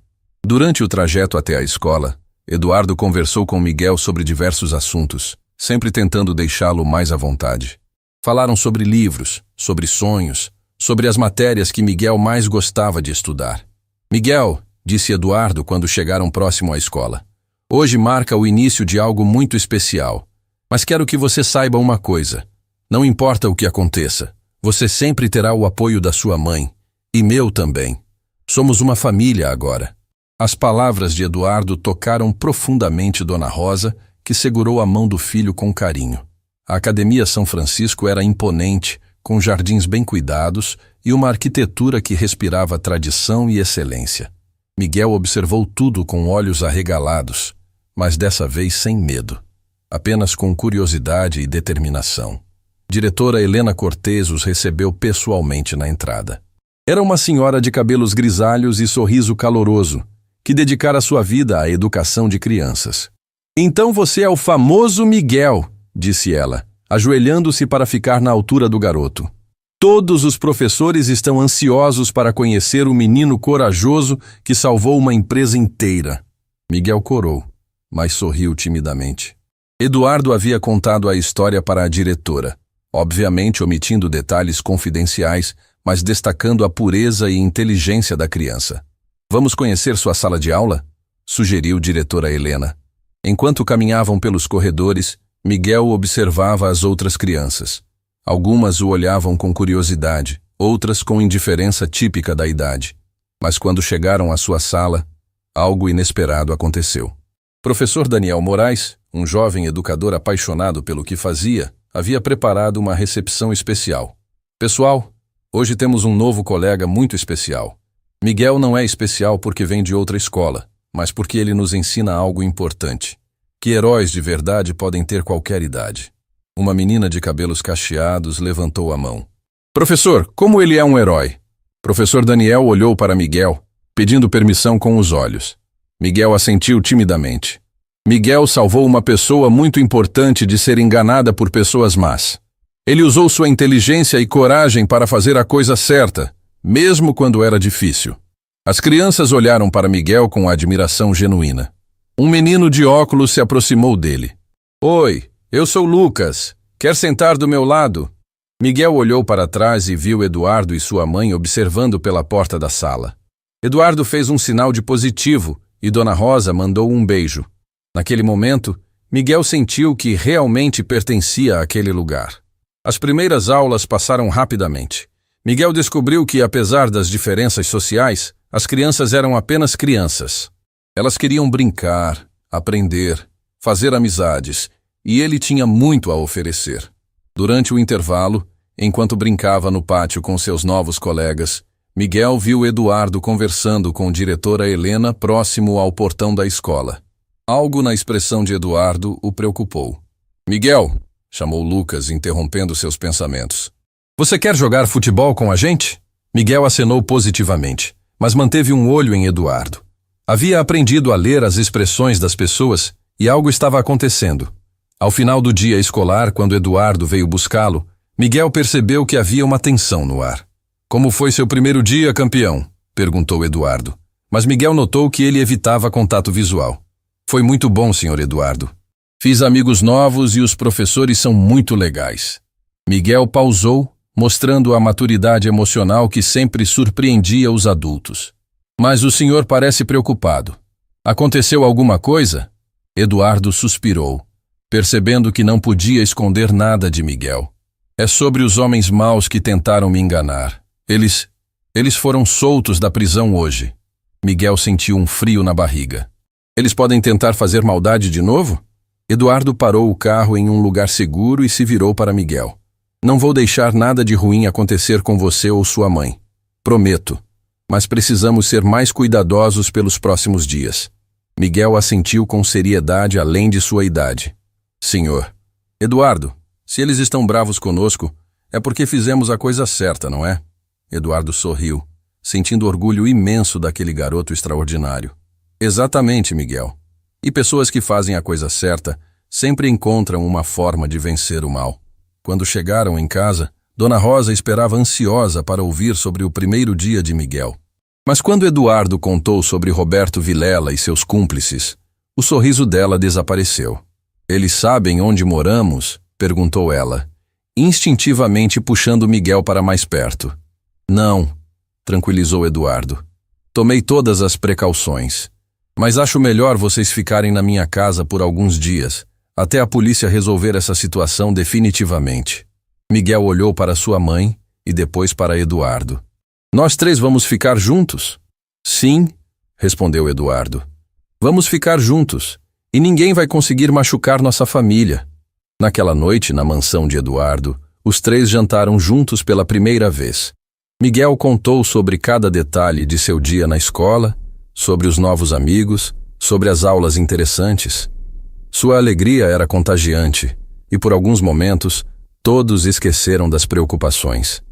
Durante o trajeto até a escola, Eduardo conversou com Miguel sobre diversos assuntos, sempre tentando deixá-lo mais à vontade. Falaram sobre livros, sobre sonhos, sobre as matérias que Miguel mais gostava de estudar. Miguel, disse Eduardo quando chegaram próximo à escola, hoje marca o início de algo muito especial. Mas quero que você saiba uma coisa. Não importa o que aconteça, você sempre terá o apoio da sua mãe, e meu também. Somos uma família agora. As palavras de Eduardo tocaram profundamente Dona Rosa, que segurou a mão do filho com carinho. A Academia São Francisco era imponente, com jardins bem cuidados e uma arquitetura que respirava tradição e excelência. Miguel observou tudo com olhos arregalados, mas dessa vez sem medo, apenas com curiosidade e determinação. Diretora Helena Cortez os recebeu pessoalmente na entrada. Era uma senhora de cabelos grisalhos e sorriso caloroso, que dedicara sua vida à educação de crianças. Então você é o famoso Miguel, disse ela, ajoelhando-se para ficar na altura do garoto. Todos os professores estão ansiosos para conhecer o menino corajoso que salvou uma empresa inteira. Miguel corou, mas sorriu timidamente. Eduardo havia contado a história para a diretora, obviamente omitindo detalhes confidenciais, mas destacando a pureza e inteligência da criança. Vamos conhecer sua sala de aula? Sugeriu diretora Helena. Enquanto caminhavam pelos corredores, Miguel observava as outras crianças. Algumas o olhavam com curiosidade, outras com indiferença típica da idade. Mas quando chegaram à sua sala, algo inesperado aconteceu. Professor Daniel Moraes, um jovem educador apaixonado pelo que fazia, havia preparado uma recepção especial. Pessoal, hoje temos um novo colega muito especial. Miguel não é especial porque vem de outra escola, mas porque ele nos ensina algo importante. Que heróis de verdade podem ter qualquer idade. Uma menina de cabelos cacheados levantou a mão. Professor, como ele é um herói? Professor Daniel olhou para Miguel, pedindo permissão com os olhos. Miguel assentiu timidamente. Miguel salvou uma pessoa muito importante de ser enganada por pessoas más. Ele usou sua inteligência e coragem para fazer a coisa certa, mesmo quando era difícil. As crianças olharam para Miguel com admiração genuína. Um menino de óculos se aproximou dele. Oi, eu sou Lucas. Quer sentar do meu lado? Miguel olhou para trás e viu Eduardo e sua mãe observando pela porta da sala. Eduardo fez um sinal de positivo e Dona Rosa mandou um beijo. Naquele momento, Miguel sentiu que realmente pertencia àquele lugar. As primeiras aulas passaram rapidamente. Miguel descobriu que, apesar das diferenças sociais, as crianças eram apenas crianças. Elas queriam brincar, aprender, fazer amizades, e ele tinha muito a oferecer. Durante o intervalo, enquanto brincava no pátio com seus novos colegas, Miguel viu Eduardo conversando com a diretora Helena próximo ao portão da escola. Algo na expressão de Eduardo o preocupou. Miguel, chamou Lucas, interrompendo seus pensamentos. Você quer jogar futebol com a gente? Miguel acenou positivamente, mas manteve um olho em Eduardo. Havia aprendido a ler as expressões das pessoas e algo estava acontecendo. Ao final do dia escolar, quando Eduardo veio buscá-lo, Miguel percebeu que havia uma tensão no ar. Como foi seu primeiro dia, campeão? Perguntou Eduardo. Mas Miguel notou que ele evitava contato visual. Foi muito bom, senhor Eduardo. Fiz amigos novos e os professores são muito legais. Miguel pausou, mostrando a maturidade emocional que sempre surpreendia os adultos. Mas o senhor parece preocupado. Aconteceu alguma coisa? Eduardo suspirou, percebendo que não podia esconder nada de Miguel. É sobre os homens maus que tentaram me enganar. Eles foram soltos da prisão hoje. Miguel sentiu um frio na barriga. Eles podem tentar fazer maldade de novo? Eduardo parou o carro em um lugar seguro e se virou para Miguel. Não vou deixar nada de ruim acontecer com você ou sua mãe. Prometo. Mas precisamos ser mais cuidadosos pelos próximos dias. Miguel assentiu com seriedade além de sua idade. Senhor. Eduardo, se eles estão bravos conosco, é porque fizemos a coisa certa, não é? Eduardo sorriu, sentindo orgulho imenso daquele garoto extraordinário. Exatamente, Miguel. E pessoas que fazem a coisa certa sempre encontram uma forma de vencer o mal. Quando chegaram em casa, Dona Rosa esperava ansiosa para ouvir sobre o primeiro dia de Miguel. Mas quando Eduardo contou sobre Roberto Vilela e seus cúmplices, o sorriso dela desapareceu. Eles sabem onde moramos? Perguntou ela, instintivamente puxando Miguel para mais perto. Não, tranquilizou Eduardo. Tomei todas as precauções. Mas acho melhor vocês ficarem na minha casa por alguns dias, até a polícia resolver essa situação definitivamente. Miguel olhou para sua mãe e depois para Eduardo. Nós três vamos ficar juntos? Sim, respondeu Eduardo. Vamos ficar juntos, e ninguém vai conseguir machucar nossa família. Naquela noite, na mansão de Eduardo, os três jantaram juntos pela primeira vez. Miguel contou sobre cada detalhe de seu dia na escola, sobre os novos amigos, sobre as aulas interessantes. Sua alegria era contagiante, e por alguns momentos, todos esqueceram das preocupações.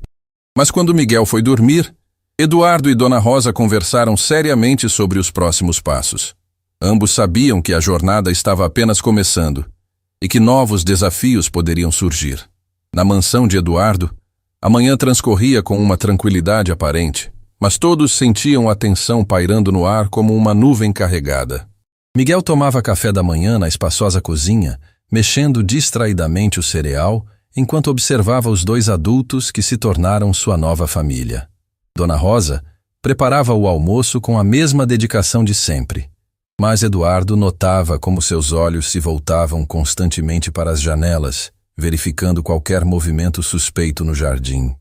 Mas quando Miguel foi dormir, Eduardo e Dona Rosa conversaram seriamente sobre os próximos passos. Ambos sabiam que a jornada estava apenas começando e que novos desafios poderiam surgir. Na mansão de Eduardo, a manhã transcorria com uma tranquilidade aparente, mas todos sentiam a tensão pairando no ar como uma nuvem carregada. Miguel tomava café da manhã na espaçosa cozinha, mexendo distraidamente o cereal, enquanto observava os dois adultos que se tornaram sua nova família. Dona Rosa preparava o almoço com a mesma dedicação de sempre, mas Eduardo notava como seus olhos se voltavam constantemente para as janelas, verificando qualquer movimento suspeito no jardim.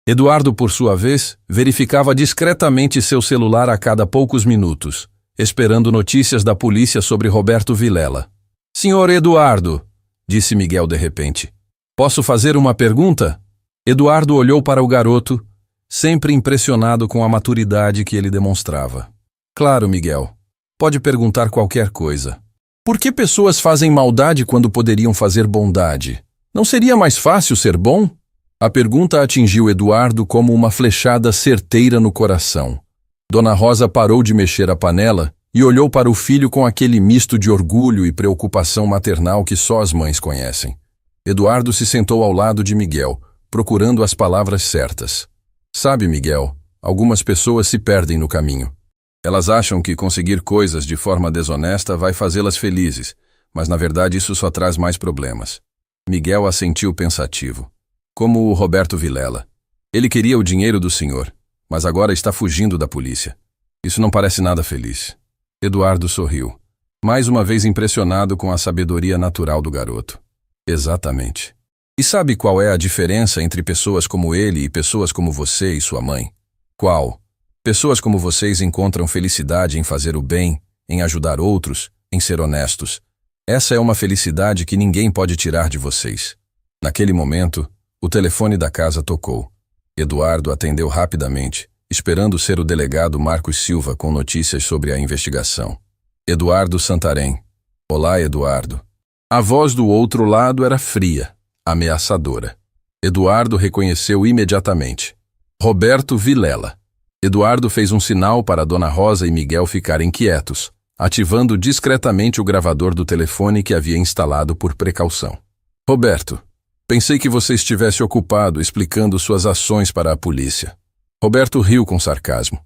Eduardo, por sua vez, verificava discretamente seu celular a cada poucos minutos, esperando notícias da polícia sobre Roberto Vilela. Senhor Eduardo, disse Miguel de repente, posso fazer uma pergunta? Eduardo olhou para o garoto, sempre impressionado com a maturidade que ele demonstrava. Claro, Miguel. Pode perguntar qualquer coisa. Por que pessoas fazem maldade quando poderiam fazer bondade? Não seria mais fácil ser bom? A pergunta atingiu Eduardo como uma flechada certeira no coração. Dona Rosa parou de mexer a panela e olhou para o filho com aquele misto de orgulho e preocupação maternal que só as mães conhecem. Eduardo se sentou ao lado de Miguel, procurando as palavras certas. Sabe, Miguel, algumas pessoas se perdem no caminho. Elas acham que conseguir coisas de forma desonesta vai fazê-las felizes, mas na verdade isso só traz mais problemas. Miguel assentiu pensativo. Como o Roberto Vilela. Ele queria o dinheiro do senhor, mas agora está fugindo da polícia. Isso não parece nada feliz. Eduardo sorriu, mais uma vez impressionado com a sabedoria natural do garoto. Exatamente. E sabe qual é a diferença entre pessoas como ele e pessoas como você e sua mãe? Qual? Pessoas como vocês encontram felicidade em fazer o bem, em ajudar outros, em ser honestos. Essa é uma felicidade que ninguém pode tirar de vocês. Naquele momento, o telefone da casa tocou. Eduardo atendeu rapidamente, esperando ser o delegado Marcos Silva com notícias sobre a investigação. Eduardo Santarém. Olá, Eduardo. A voz do outro lado era fria, ameaçadora. Eduardo reconheceu imediatamente. Roberto Vilela. Eduardo fez um sinal para Dona Rosa e Miguel ficarem quietos, ativando discretamente o gravador do telefone que havia instalado por precaução. Roberto, pensei que você estivesse ocupado explicando suas ações para a polícia. Roberto riu com sarcasmo.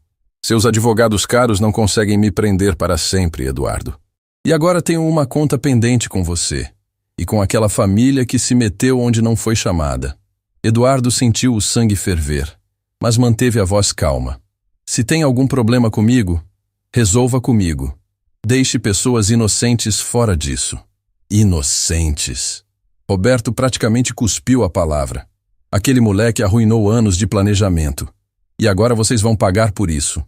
Seus advogados caros não conseguem me prender para sempre, Eduardo. E agora tenho uma conta pendente com você, e com aquela família que se meteu onde não foi chamada. Eduardo sentiu o sangue ferver, mas manteve a voz calma. Se tem algum problema comigo, resolva comigo. Deixe pessoas inocentes fora disso. Inocentes. Roberto praticamente cuspiu a palavra. Aquele moleque arruinou anos de planejamento. E agora vocês vão pagar por isso.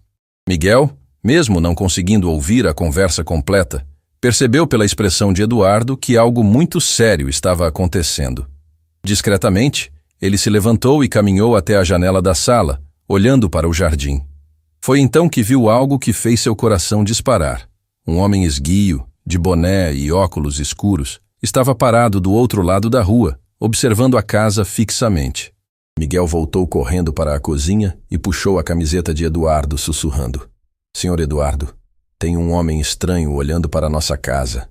Miguel, mesmo não conseguindo ouvir a conversa completa, percebeu pela expressão de Eduardo que algo muito sério estava acontecendo. Discretamente, ele se levantou e caminhou até a janela da sala, olhando para o jardim. Foi então que viu algo que fez seu coração disparar. Um homem esguio, de boné e óculos escuros, estava parado do outro lado da rua, observando a casa fixamente. Miguel voltou correndo para a cozinha e puxou a camiseta de Eduardo, sussurrando. Senhor Eduardo, Tem um homem estranho olhando para nossa casa.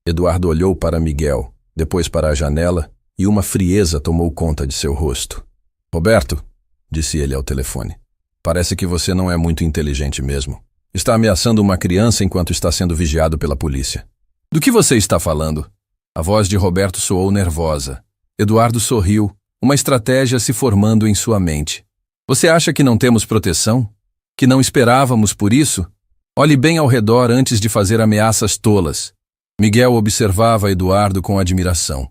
Eduardo olhou para Miguel, depois para a janela, e uma frieza tomou conta de seu rosto. Roberto, disse ele ao telefone, parece que você não é muito inteligente mesmo. Está ameaçando uma criança enquanto está sendo vigiado pela polícia. Do que você está falando? A voz de Roberto soou nervosa. Eduardo sorriu, uma estratégia se formando em sua mente. Você acha que não temos proteção? Que não esperávamos por isso? Olhe bem ao redor antes de fazer ameaças tolas. Miguel observava Eduardo com admiração.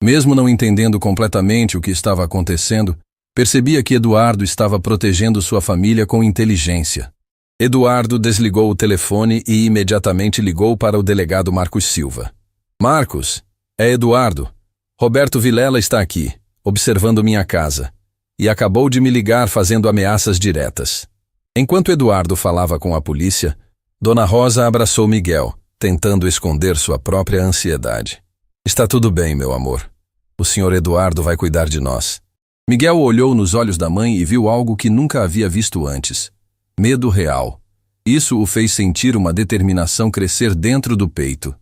Mesmo não entendendo completamente o que estava acontecendo, percebia que Eduardo estava protegendo sua família com inteligência. Eduardo desligou o telefone e imediatamente ligou para o delegado Marcos Silva. Marcos, é Eduardo. Roberto Vilela está aqui, observando minha casa, e acabou de me ligar fazendo ameaças diretas. Enquanto Eduardo falava com a polícia, Dona Rosa abraçou Miguel, tentando esconder sua própria ansiedade. Está tudo bem, meu amor. O senhor Eduardo vai cuidar de nós. Miguel olhou nos olhos da mãe e viu algo que nunca havia visto antes. Medo real. Isso o fez sentir uma determinação crescer dentro do peito.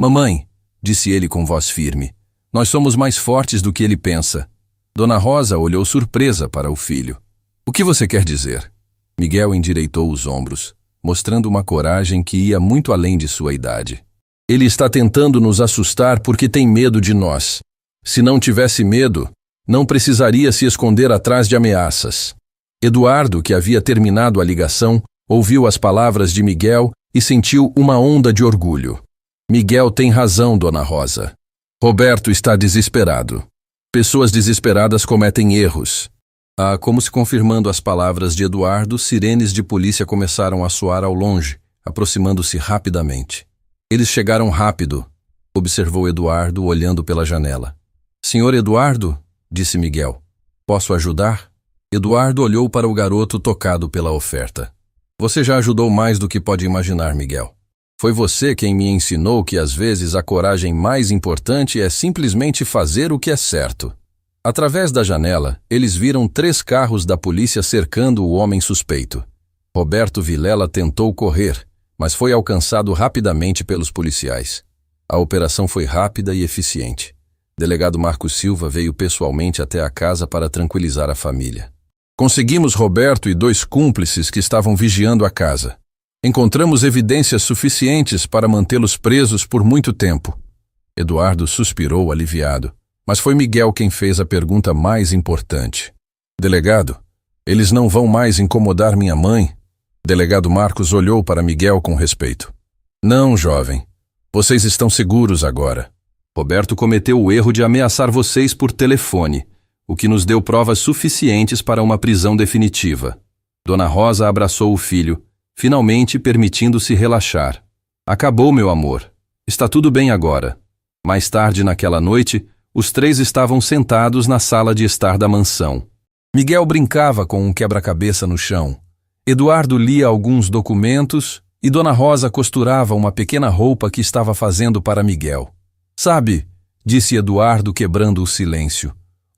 Mamãe, disse ele com voz firme, nós somos mais fortes do que ele pensa. Dona Rosa olhou surpresa para o filho. O que você quer dizer? Miguel endireitou os ombros, mostrando uma coragem que ia muito além de sua idade. Ele está tentando nos assustar porque tem medo de nós. Se não tivesse medo, não precisaria se esconder atrás de ameaças. Eduardo, que havia terminado a ligação, ouviu as palavras de Miguel e sentiu uma onda de orgulho. Miguel tem razão, Dona Rosa. Roberto está desesperado. Pessoas desesperadas cometem erros. Como se confirmando as palavras de Eduardo, sirenes de polícia começaram a soar ao longe, aproximando-se rapidamente. Eles chegaram rápido, observou Eduardo olhando pela janela. Senhor Eduardo, disse Miguel, posso ajudar? Eduardo olhou para o garoto tocado pela oferta. Você já ajudou mais do que pode imaginar, Miguel. Foi você quem me ensinou que às vezes a coragem mais importante é simplesmente fazer o que é certo. Através da janela, eles viram 3 carros da polícia cercando o homem suspeito. Roberto Vilela tentou correr, mas foi alcançado rapidamente pelos policiais. A operação foi rápida e eficiente. Delegado Marcos Silva veio pessoalmente até a casa para tranquilizar a família. Conseguimos Roberto e 2 cúmplices que estavam vigiando a casa. Encontramos evidências suficientes para mantê-los presos por muito tempo. Eduardo suspirou aliviado, mas foi Miguel quem fez a pergunta mais importante. Delegado, eles não vão mais incomodar minha mãe? Delegado Marcos olhou para Miguel com respeito. Não, jovem. Vocês estão seguros agora. Roberto cometeu o erro de ameaçar vocês por telefone, o que nos deu provas suficientes para uma prisão definitiva. Dona Rosa abraçou o filho, finalmente permitindo-se relaxar. Acabou, meu amor. Está tudo bem agora. Mais tarde naquela noite, os 3 estavam sentados na sala de estar da mansão. Miguel brincava com um quebra-cabeça no chão. Eduardo lia alguns documentos e Dona Rosa costurava uma pequena roupa que estava fazendo para Miguel. Sabe, disse Eduardo quebrando o silêncio,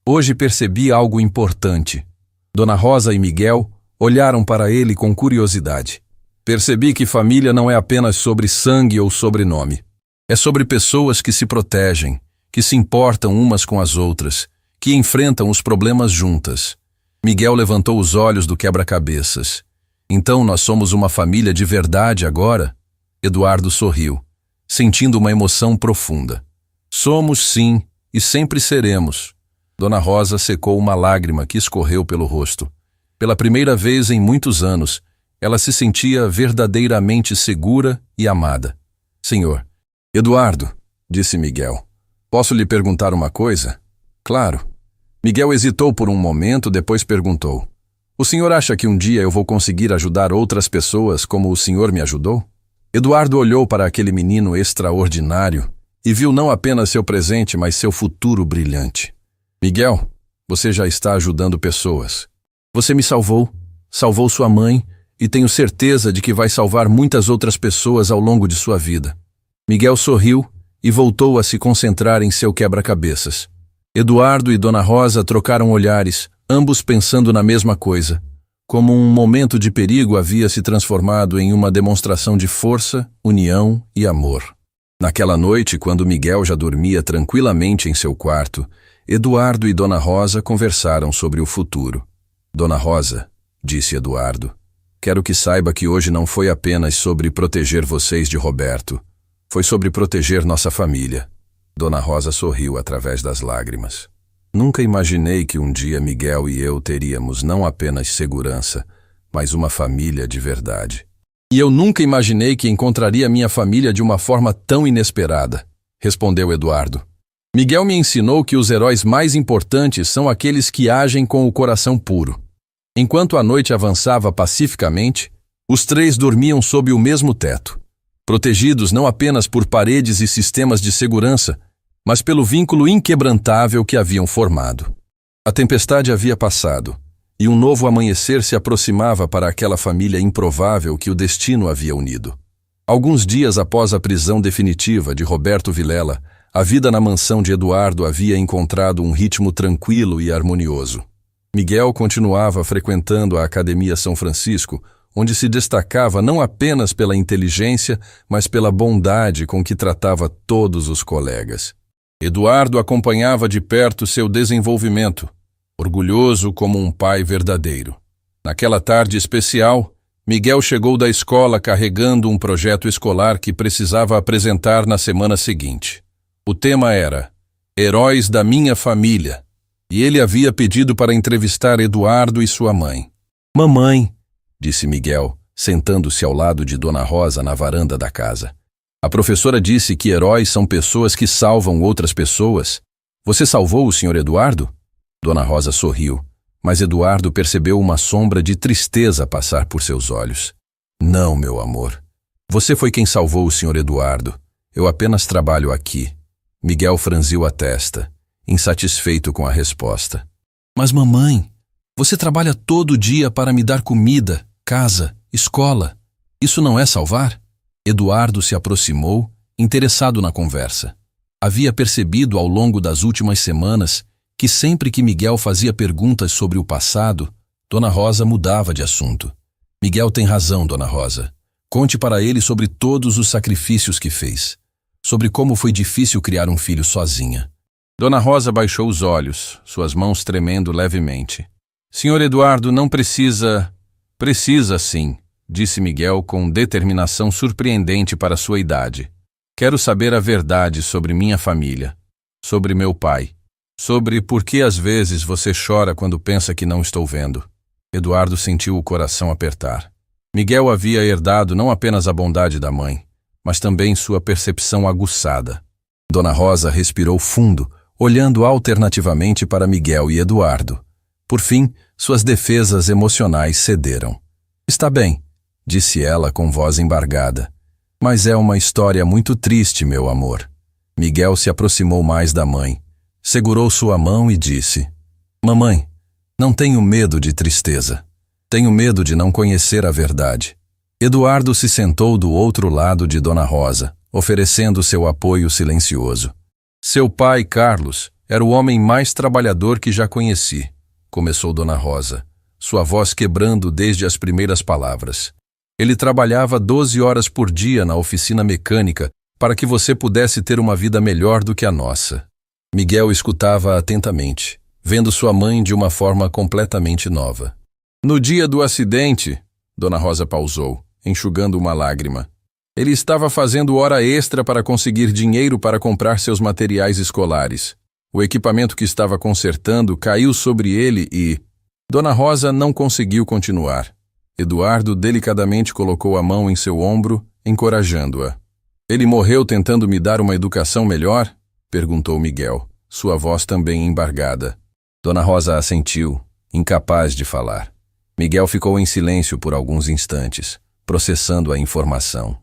hoje percebi algo importante. Dona Rosa e Miguel olharam para ele com curiosidade. Percebi que família não é apenas sobre sangue ou sobrenome. É sobre pessoas que se protegem, que se importam umas com as outras, que enfrentam os problemas juntas. Miguel levantou os olhos do quebra-cabeças. Então nós somos uma família de verdade agora? Eduardo sorriu, sentindo uma emoção profunda. Somos sim, e sempre seremos. Dona Rosa secou uma lágrima que escorreu pelo rosto. Pela primeira vez em muitos anos, ela se sentia verdadeiramente segura e amada. Senhor, Eduardo, disse Miguel, posso lhe perguntar uma coisa? Claro. Miguel hesitou por um momento, depois perguntou. O senhor acha que um dia eu vou conseguir ajudar outras pessoas como o senhor me ajudou? Eduardo olhou para aquele menino extraordinário e viu não apenas seu presente, mas seu futuro brilhante. Miguel, você já está ajudando pessoas. Você me salvou, salvou sua mãe e tenho certeza de que vai salvar muitas outras pessoas ao longo de sua vida. Miguel sorriu e voltou a se concentrar em seu quebra-cabeças. Eduardo e Dona Rosa trocaram olhares, ambos pensando na mesma coisa. como um momento de perigo havia se transformado em uma demonstração de força, união e amor. Naquela noite, quando Miguel já dormia tranquilamente em seu quarto, Eduardo e Dona Rosa conversaram sobre o futuro. Dona Rosa, disse Eduardo, quero que saiba que hoje não foi apenas sobre proteger vocês de Roberto. Foi sobre proteger nossa família. Dona Rosa sorriu através das lágrimas. Nunca imaginei que um dia Miguel e eu teríamos não apenas segurança, mas uma família de verdade. E eu nunca imaginei que encontraria minha família de uma forma tão inesperada, respondeu Eduardo. Miguel me ensinou que os heróis mais importantes são aqueles que agem com o coração puro. Enquanto a noite avançava pacificamente, os três dormiam sob o mesmo teto, protegidos não apenas por paredes e sistemas de segurança, mas pelo vínculo inquebrantável que haviam formado. A tempestade havia passado, e um novo amanhecer se aproximava para aquela família improvável que o destino havia unido. Alguns dias após a prisão definitiva de Roberto Vilela, a vida na mansão de Eduardo havia encontrado um ritmo tranquilo e harmonioso. Miguel continuava frequentando a Academia São Francisco, onde se destacava não apenas pela inteligência, mas pela bondade com que tratava todos os colegas. Eduardo acompanhava de perto seu desenvolvimento, orgulhoso como um pai verdadeiro. Naquela tarde especial, Miguel chegou da escola carregando um projeto escolar que precisava apresentar na semana seguinte. O tema era Heróis da Minha Família, e ele havia pedido para entrevistar Eduardo e sua mãe. Mamãe, disse Miguel, sentando-se ao lado de Dona Rosa na varanda da casa. A professora disse que heróis são pessoas que salvam outras pessoas. Você salvou o Sr. Eduardo? Dona Rosa sorriu, mas Eduardo percebeu uma sombra de tristeza passar por seus olhos. Não, meu amor. Você foi quem salvou o Sr. Eduardo. Eu apenas trabalho aqui. Miguel franziu a testa, insatisfeito com a resposta. Mas mamãe, você trabalha todo dia para me dar comida, casa, escola. Isso não é salvar? Eduardo se aproximou, interessado na conversa. Havia percebido ao longo das últimas semanas que sempre que Miguel fazia perguntas sobre o passado, Dona Rosa mudava de assunto. Miguel tem razão, Dona Rosa. Conte para ele sobre todos os sacrifícios que fez, sobre como foi difícil criar um filho sozinha. Dona Rosa baixou os olhos, suas mãos tremendo levemente. Senhor Eduardo não precisa... Precisa sim, disse Miguel com determinação surpreendente para sua idade. Quero saber a verdade sobre minha família, sobre meu pai, sobre por que às vezes você chora quando pensa que não estou vendo. Eduardo sentiu o coração apertar. Miguel havia herdado não apenas a bondade da mãe, mas também sua percepção aguçada. Dona Rosa respirou fundo, olhando alternativamente para Miguel e Eduardo. Por fim, suas defesas emocionais cederam. Está bem, disse ela com voz embargada. Mas é uma história muito triste, meu amor. Miguel se aproximou mais da mãe, segurou sua mão e disse: Mamãe, não tenho medo de tristeza. Tenho medo de não conhecer a verdade. Eduardo se sentou do outro lado de Dona Rosa, oferecendo seu apoio silencioso. Seu pai, Carlos, era o homem mais trabalhador que já conheci, começou Dona Rosa, sua voz quebrando desde as primeiras palavras. Ele trabalhava 12 horas por dia na oficina mecânica para que você pudesse ter uma vida melhor do que a nossa. Miguel escutava atentamente, vendo sua mãe de uma forma completamente nova. No dia do acidente, Dona Rosa pausou, enxugando uma lágrima. Ele estava fazendo hora extra para conseguir dinheiro para comprar seus materiais escolares. O equipamento que estava consertando caiu sobre ele e... Dona Rosa não conseguiu continuar. Eduardo delicadamente colocou a mão em seu ombro, encorajando-a. Ele morreu tentando me dar uma educação melhor? Perguntou Miguel, sua voz também embargada. Dona Rosa assentiu, incapaz de falar. Miguel ficou em silêncio por alguns instantes, processando a informação.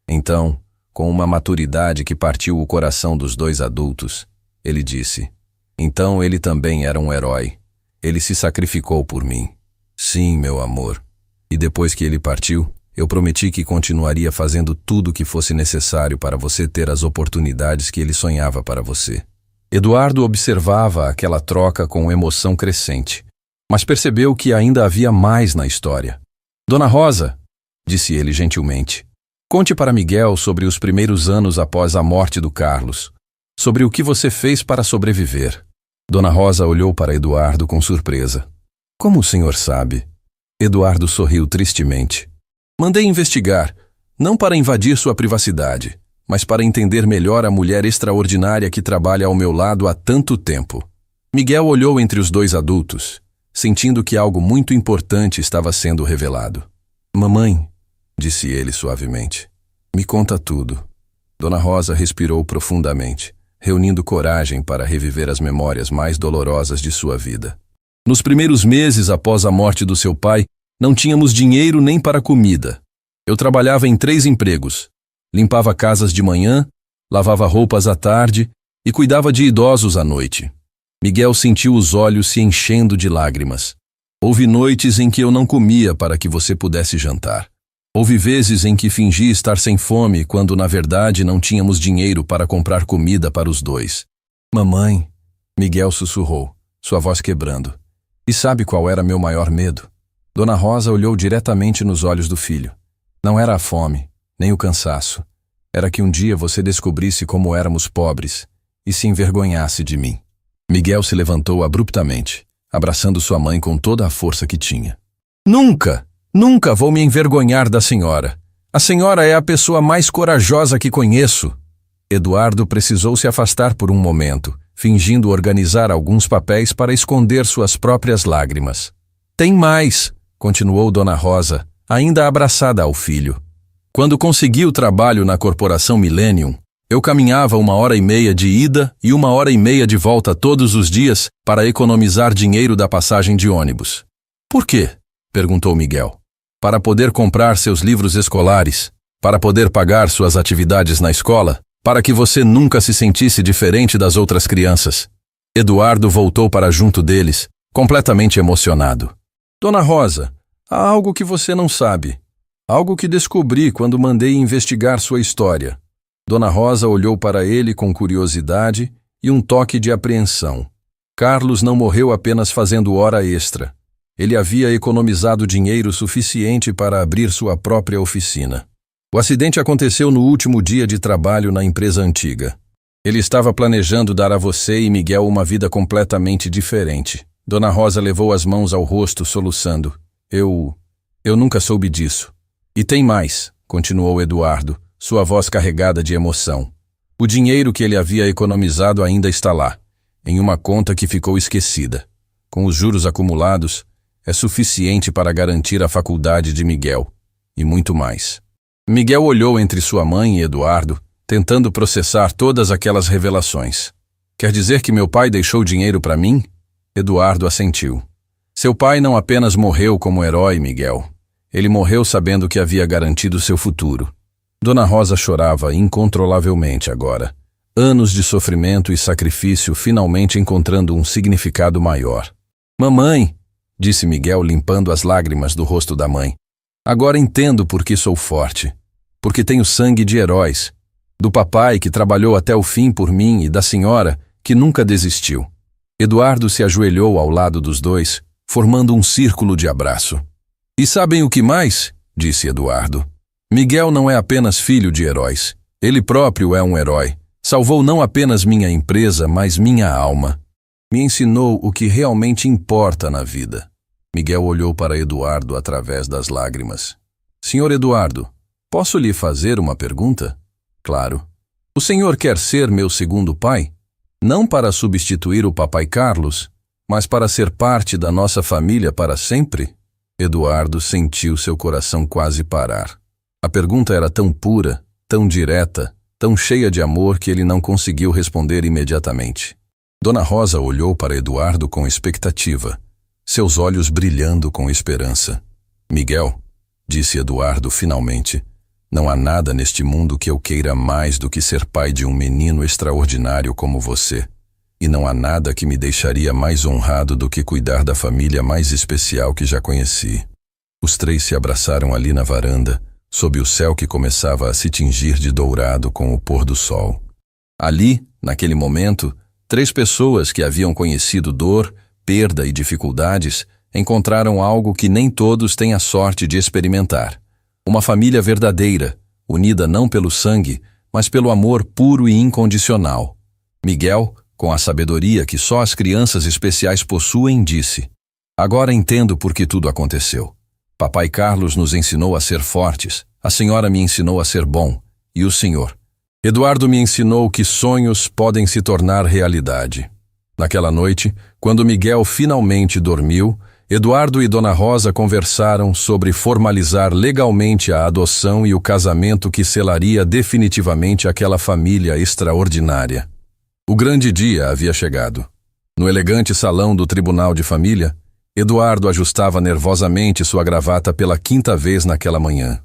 Então, com uma maturidade que partiu o coração dos dois adultos, ele disse: Então ele também era um herói. Ele se sacrificou por mim. Sim, meu amor. E depois que ele partiu, eu prometi que continuaria fazendo tudo o que fosse necessário para você ter as oportunidades que ele sonhava para você. Eduardo observava aquela troca com emoção crescente, mas percebeu que ainda havia mais na história. Dona Rosa, disse ele gentilmente, conte para Miguel sobre os primeiros anos após a morte do Carlos, sobre o que você fez para sobreviver. Dona Rosa olhou para Eduardo com surpresa. Como o senhor sabe? Eduardo sorriu tristemente. Mandei investigar, não para invadir sua privacidade, mas para entender melhor a mulher extraordinária que trabalha ao meu lado há tanto tempo. Miguel olhou entre os dois adultos, sentindo que algo muito importante estava sendo revelado. Mamãe, disse ele suavemente, me conta tudo. Dona Rosa respirou profundamente, reunindo coragem para reviver as memórias mais dolorosas de sua vida. Nos primeiros meses após a morte do seu pai, não tínhamos dinheiro nem para comida. Eu trabalhava em 3 empregos. Limpava casas de manhã, lavava roupas à tarde e cuidava de idosos à noite. Miguel sentiu os olhos se enchendo de lágrimas. Houve noites em que eu não comia para que você pudesse jantar. Houve vezes em que fingi estar sem fome quando na verdade não tínhamos dinheiro para comprar comida para os 2. Mamãe, Miguel sussurrou, sua voz quebrando. E sabe qual era meu maior medo? Dona Rosa olhou diretamente nos olhos do filho. Não era a fome, nem o cansaço. Era que um dia você descobrisse como éramos pobres e se envergonhasse de mim. Miguel se levantou abruptamente, abraçando sua mãe com toda a força que tinha. Nunca, nunca vou me envergonhar da senhora. A senhora é a pessoa mais corajosa que conheço. Eduardo precisou se afastar por um momento, fingindo organizar alguns papéis para esconder suas próprias lágrimas. Tem mais, continuou Dona Rosa, ainda abraçada ao filho. Quando consegui o trabalho na Corporação Millennium, eu caminhava 1h30 de ida e 1h30 de volta todos os dias para economizar dinheiro da passagem de ônibus. Por quê? Perguntou Miguel. Para poder comprar seus livros escolares, para poder pagar suas atividades na escola, para que você nunca se sentisse diferente das outras crianças. Eduardo voltou para junto deles, completamente emocionado. Dona Rosa, há algo que você não sabe. Algo que descobri quando mandei investigar sua história. Dona Rosa olhou para ele com curiosidade e um toque de apreensão. Carlos não morreu apenas fazendo hora extra. Ele havia economizado dinheiro suficiente para abrir sua própria oficina. O acidente aconteceu no último dia de trabalho na empresa antiga. Ele estava planejando dar a você e Miguel uma vida completamente diferente. Dona Rosa levou as mãos ao rosto, soluçando. Eu nunca soube disso. E tem mais, continuou Eduardo, sua voz carregada de emoção. O dinheiro que ele havia economizado ainda está lá, em uma conta que ficou esquecida. Com os juros acumulados, é suficiente para garantir a faculdade de Miguel. E muito mais. Miguel olhou entre sua mãe e Eduardo, tentando processar todas aquelas revelações. Quer dizer que meu pai deixou dinheiro para mim? Eduardo assentiu. Seu pai não apenas morreu como herói, Miguel. Ele morreu sabendo que havia garantido seu futuro. Dona Rosa chorava incontrolavelmente agora. Anos de sofrimento e sacrifício finalmente encontrando um significado maior. Mamãe, disse Miguel limpando as lágrimas do rosto da mãe. Agora entendo por que sou forte. Porque tenho sangue de heróis. Do papai que trabalhou até o fim por mim e da senhora que nunca desistiu. Eduardo se ajoelhou ao lado dos dois, formando um círculo de abraço. E sabem o que mais? Disse Eduardo. Miguel não é apenas filho de heróis. Ele próprio é um herói. Salvou não apenas minha empresa, mas minha alma. Me ensinou o que realmente importa na vida. Miguel olhou para Eduardo através das lágrimas. Senhor Eduardo, posso lhe fazer uma pergunta? Claro. O senhor quer ser meu segundo pai? Não para substituir o papai Carlos, mas para ser parte da nossa família para sempre? Eduardo sentiu seu coração quase parar. A pergunta era tão pura, tão direta, tão cheia de amor que ele não conseguiu responder imediatamente. Dona Rosa olhou para Eduardo com expectativa, seus olhos brilhando com esperança. Miguel, disse Eduardo finalmente, não há nada neste mundo que eu queira mais do que ser pai de um menino extraordinário como você. E não há nada que me deixaria mais honrado do que cuidar da família mais especial que já conheci. Os 3 se abraçaram ali na varanda, sob o céu que começava a se tingir de dourado com o pôr do sol. Ali, naquele momento, 3 pessoas que haviam conhecido dor, perda e dificuldades encontraram algo que nem todos têm a sorte de experimentar. Uma família verdadeira, unida não pelo sangue, mas pelo amor puro e incondicional. Miguel, com a sabedoria que só as crianças especiais possuem, disse: "Agora entendo por que tudo aconteceu. Papai Carlos nos ensinou a ser fortes, a senhora me ensinou a ser bom, e o senhor? Eduardo me ensinou que sonhos podem se tornar realidade." Naquela noite, quando Miguel finalmente dormiu, Eduardo e Dona Rosa conversaram sobre formalizar legalmente a adoção e o casamento que selaria definitivamente aquela família extraordinária. O grande dia havia chegado. No elegante salão do Tribunal de Família, Eduardo ajustava nervosamente sua gravata pela 5ª vez naquela manhã.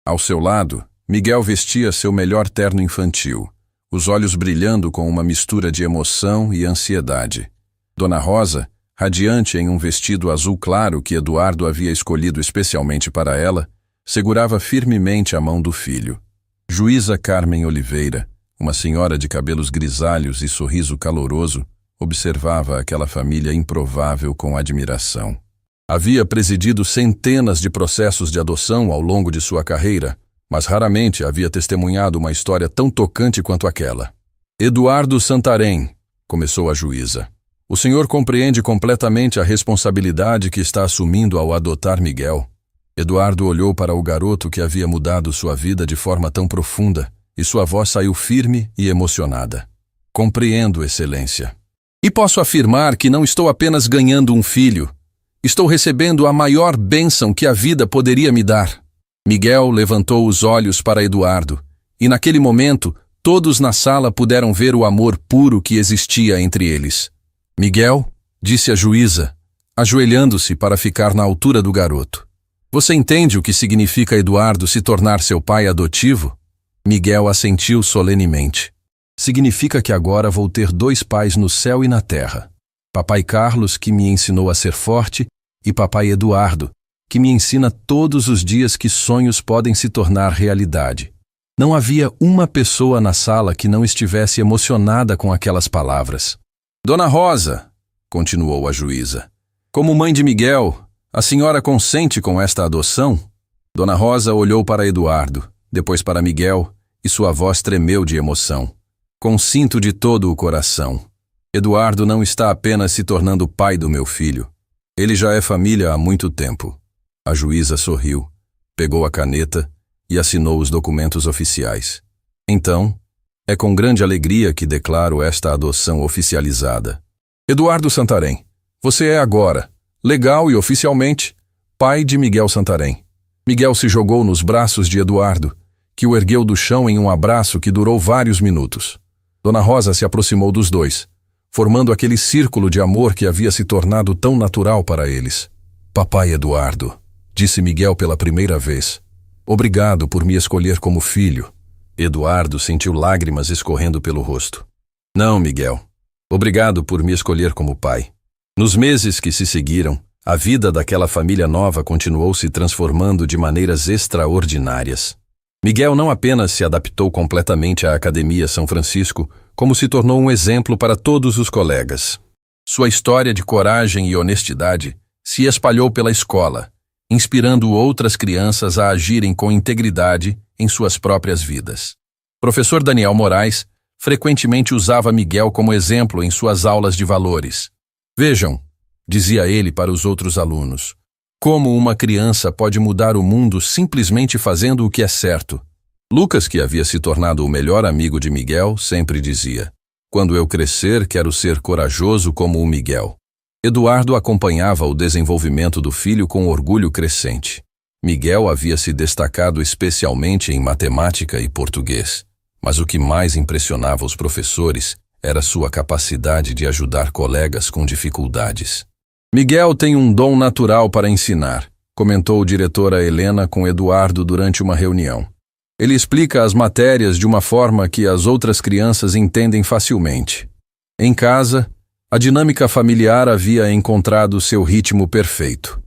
Ao seu lado, Miguel vestia seu melhor terno infantil, os olhos brilhando com uma mistura de emoção e ansiedade. Dona Rosa, radiante em um vestido azul claro que Eduardo havia escolhido especialmente para ela, segurava firmemente a mão do filho. Juíza Carmen Oliveira, uma senhora de cabelos grisalhos e sorriso caloroso, observava aquela família improvável com admiração. Havia presidido centenas de processos de adoção ao longo de sua carreira, mas raramente havia testemunhado uma história tão tocante quanto aquela. "Eduardo Santarém", começou a juíza, "o senhor compreende completamente a responsabilidade que está assumindo ao adotar Miguel?" Eduardo olhou para o garoto que havia mudado sua vida de forma tão profunda, e sua voz saiu firme e emocionada. "Compreendo, Excelência. E posso afirmar que não estou apenas ganhando um filho, estou recebendo a maior bênção que a vida poderia me dar." Miguel levantou os olhos para Eduardo, e naquele momento, todos na sala puderam ver o amor puro que existia entre eles. "Miguel", disse a juíza, ajoelhando-se para ficar na altura do garoto, "você entende o que significa Eduardo se tornar seu pai adotivo?" Miguel assentiu solenemente. "Significa que agora vou ter 2 pais no céu e na terra. Papai Carlos, que me ensinou a ser forte, e Papai Eduardo, que me ensina todos os dias que sonhos podem se tornar realidade." Não havia uma pessoa na sala que não estivesse emocionada com aquelas palavras. "Dona Rosa", continuou a juíza, "como mãe de Miguel, a senhora consente com esta adoção?" Dona Rosa olhou para Eduardo, depois para Miguel, e sua voz tremeu de emoção. "Consinto de todo o coração. Eduardo não está apenas se tornando pai do meu filho. Ele já é família há muito tempo." A juíza sorriu, pegou a caneta e assinou os documentos oficiais. "Então, é com grande alegria que declaro esta adoção oficializada. Eduardo Santarém, você é agora, legal e oficialmente, pai de Miguel Santarém." Miguel se jogou nos braços de Eduardo, que o ergueu do chão em um abraço que durou vários minutos. Dona Rosa se aproximou dos dois, formando aquele círculo de amor que havia se tornado tão natural para eles. "Papai Eduardo", disse Miguel pela primeira vez, "obrigado por me escolher como filho." Eduardo sentiu lágrimas escorrendo pelo rosto. "Não, Miguel. Obrigado por me escolher como pai." Nos meses que se seguiram, a vida daquela família nova continuou se transformando de maneiras extraordinárias. Miguel não apenas se adaptou completamente à Academia São Francisco, como se tornou um exemplo para todos os colegas. Sua história de coragem e honestidade se espalhou pela escola, inspirando outras crianças a agirem com integridade em suas próprias vidas. Professor Daniel Moraes frequentemente usava Miguel como exemplo em suas aulas de valores. "Vejam", dizia ele para os outros alunos, "como uma criança pode mudar o mundo simplesmente fazendo o que é certo." Lucas, que havia se tornado o melhor amigo de Miguel, sempre dizia: "Quando eu crescer, quero ser corajoso como o Miguel." Eduardo acompanhava o desenvolvimento do filho com orgulho crescente. Miguel havia se destacado especialmente em matemática e português, mas o que mais impressionava os professores era sua capacidade de ajudar colegas com dificuldades. "Miguel tem um dom natural para ensinar", comentou diretora Helena com Eduardo durante uma reunião. "Ele explica as matérias de uma forma que as outras crianças entendem facilmente." Em casa, a dinâmica familiar havia encontrado seu ritmo perfeito.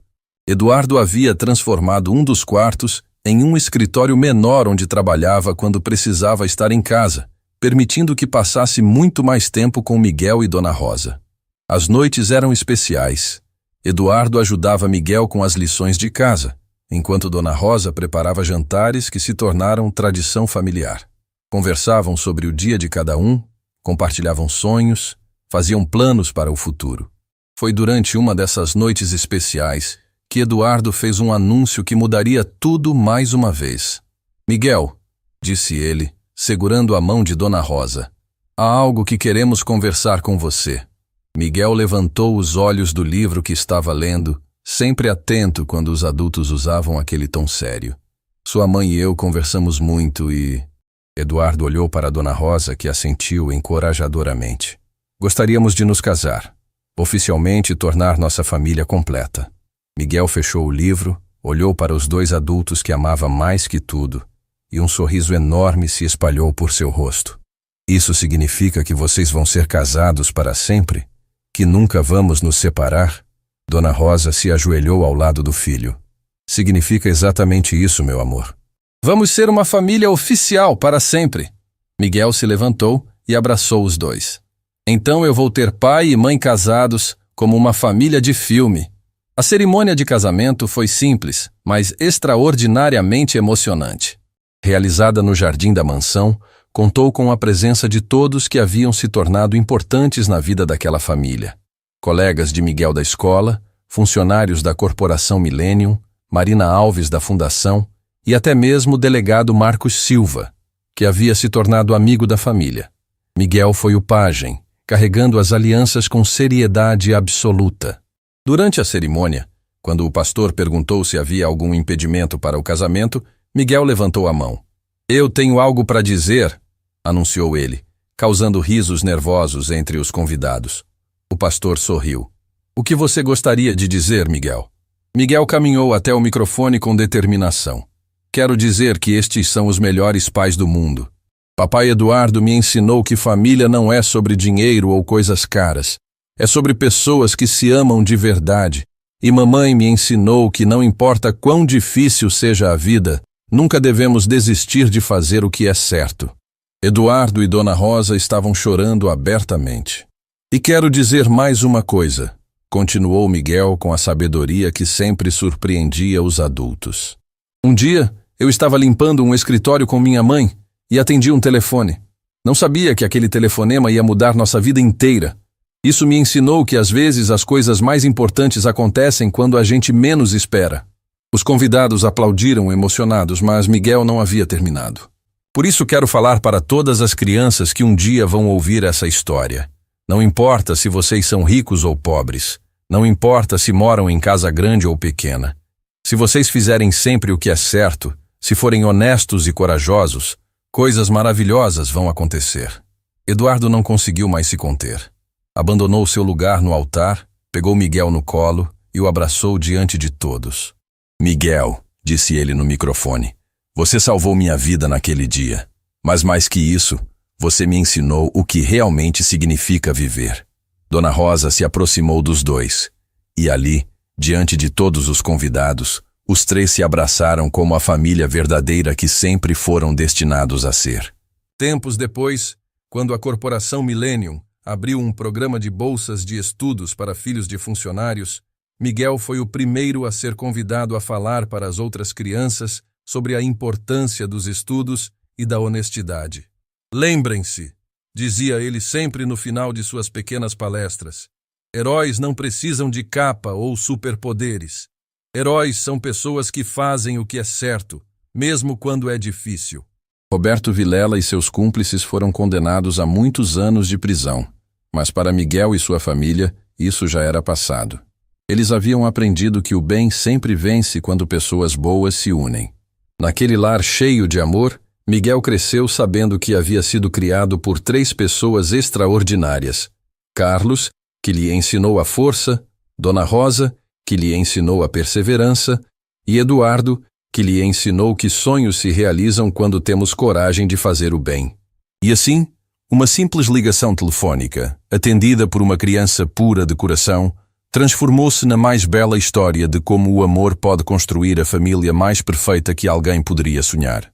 Eduardo havia transformado um dos quartos em um escritório menor onde trabalhava quando precisava estar em casa, permitindo que passasse muito mais tempo com Miguel e Dona Rosa. As noites eram especiais. Eduardo ajudava Miguel com as lições de casa, enquanto Dona Rosa preparava jantares que se tornaram tradição familiar. Conversavam sobre o dia de cada um, compartilhavam sonhos, faziam planos para o futuro. Foi durante uma dessas noites especiais que Eduardo fez um anúncio que mudaria tudo mais uma vez. «Miguel», disse ele, segurando a mão de Dona Rosa, «há algo que queremos conversar com você». Miguel levantou os olhos do livro que estava lendo, sempre atento quando os adultos usavam aquele tom sério. «Sua mãe e eu conversamos muito e...» Eduardo olhou para Dona Rosa, que assentiu encorajadoramente. «Gostaríamos de nos casar, oficialmente tornar nossa família completa». Miguel fechou o livro, olhou para os dois adultos que amava mais que tudo, e um sorriso enorme se espalhou por seu rosto. «Isso significa que vocês vão ser casados para sempre? Que nunca vamos nos separar?» Dona Rosa se ajoelhou ao lado do filho. «Significa exatamente isso, meu amor. Vamos ser uma família oficial para sempre». Miguel se levantou e abraçou os dois. «Então eu vou ter pai e mãe casados como uma família de filme». A cerimônia de casamento foi simples, mas extraordinariamente emocionante. Realizada no jardim da mansão, contou com a presença de todos que haviam se tornado importantes na vida daquela família. Colegas de Miguel da escola, funcionários da Corporação Millennium, Marina Alves da Fundação e até mesmo o delegado Marcos Silva, que havia se tornado amigo da família. Miguel foi o pajem, carregando as alianças com seriedade absoluta. Durante a cerimônia, quando o pastor perguntou se havia algum impedimento para o casamento, Miguel levantou a mão. «Eu tenho algo para dizer», anunciou ele, causando risos nervosos entre os convidados. O pastor sorriu. «O que você gostaria de dizer, Miguel?» Miguel caminhou até o microfone com determinação. «Quero dizer que estes são os melhores pais do mundo. Papai Eduardo me ensinou que família não é sobre dinheiro ou coisas caras. É sobre pessoas que se amam de verdade. E mamãe me ensinou que não importa quão difícil seja a vida, nunca devemos desistir de fazer o que é certo». Eduardo e Dona Rosa estavam chorando abertamente. «E quero dizer mais uma coisa», continuou Miguel com a sabedoria que sempre surpreendia os adultos. «Um dia, eu estava limpando um escritório com minha mãe e atendi um telefone. Não sabia que aquele telefonema ia mudar nossa vida inteira. Isso me ensinou que às vezes as coisas mais importantes acontecem quando a gente menos espera». Os convidados aplaudiram emocionados, mas Miguel não havia terminado. «Por isso quero falar para todas as crianças que um dia vão ouvir essa história. Não importa se vocês são ricos ou pobres. Não importa se moram em casa grande ou pequena. Se vocês fizerem sempre o que é certo, se forem honestos e corajosos, coisas maravilhosas vão acontecer». Eduardo não conseguiu mais se conter. Abandonou seu lugar no altar, pegou Miguel no colo e o abraçou diante de todos. «Miguel», disse ele no microfone, «você salvou minha vida naquele dia. Mas mais que isso, você me ensinou o que realmente significa viver». Dona Rosa se aproximou dos dois. E ali, diante de todos os convidados, os três se abraçaram como a família verdadeira que sempre foram destinados a ser. Tempos depois, quando a Corporação Millennium abriu um programa de bolsas de estudos para filhos de funcionários, Miguel foi o primeiro a ser convidado a falar para as outras crianças sobre a importância dos estudos e da honestidade. «Lembrem-se», dizia ele sempre no final de suas pequenas palestras, «heróis não precisam de capa ou superpoderes. Heróis são pessoas que fazem o que é certo, mesmo quando é difícil». Roberto Vilela e seus cúmplices foram condenados a muitos anos de prisão, mas para Miguel e sua família, isso já era passado. Eles haviam aprendido que o bem sempre vence quando pessoas boas se unem. Naquele lar cheio de amor, Miguel cresceu sabendo que havia sido criado por três pessoas extraordinárias: Carlos, que lhe ensinou a força, Dona Rosa, que lhe ensinou a perseverança, e Eduardo, que lhe ensinou que sonhos se realizam quando temos coragem de fazer o bem. E assim, uma simples ligação telefônica, atendida por uma criança pura de coração, transformou-se na mais bela história de como o amor pode construir a família mais perfeita que alguém poderia sonhar.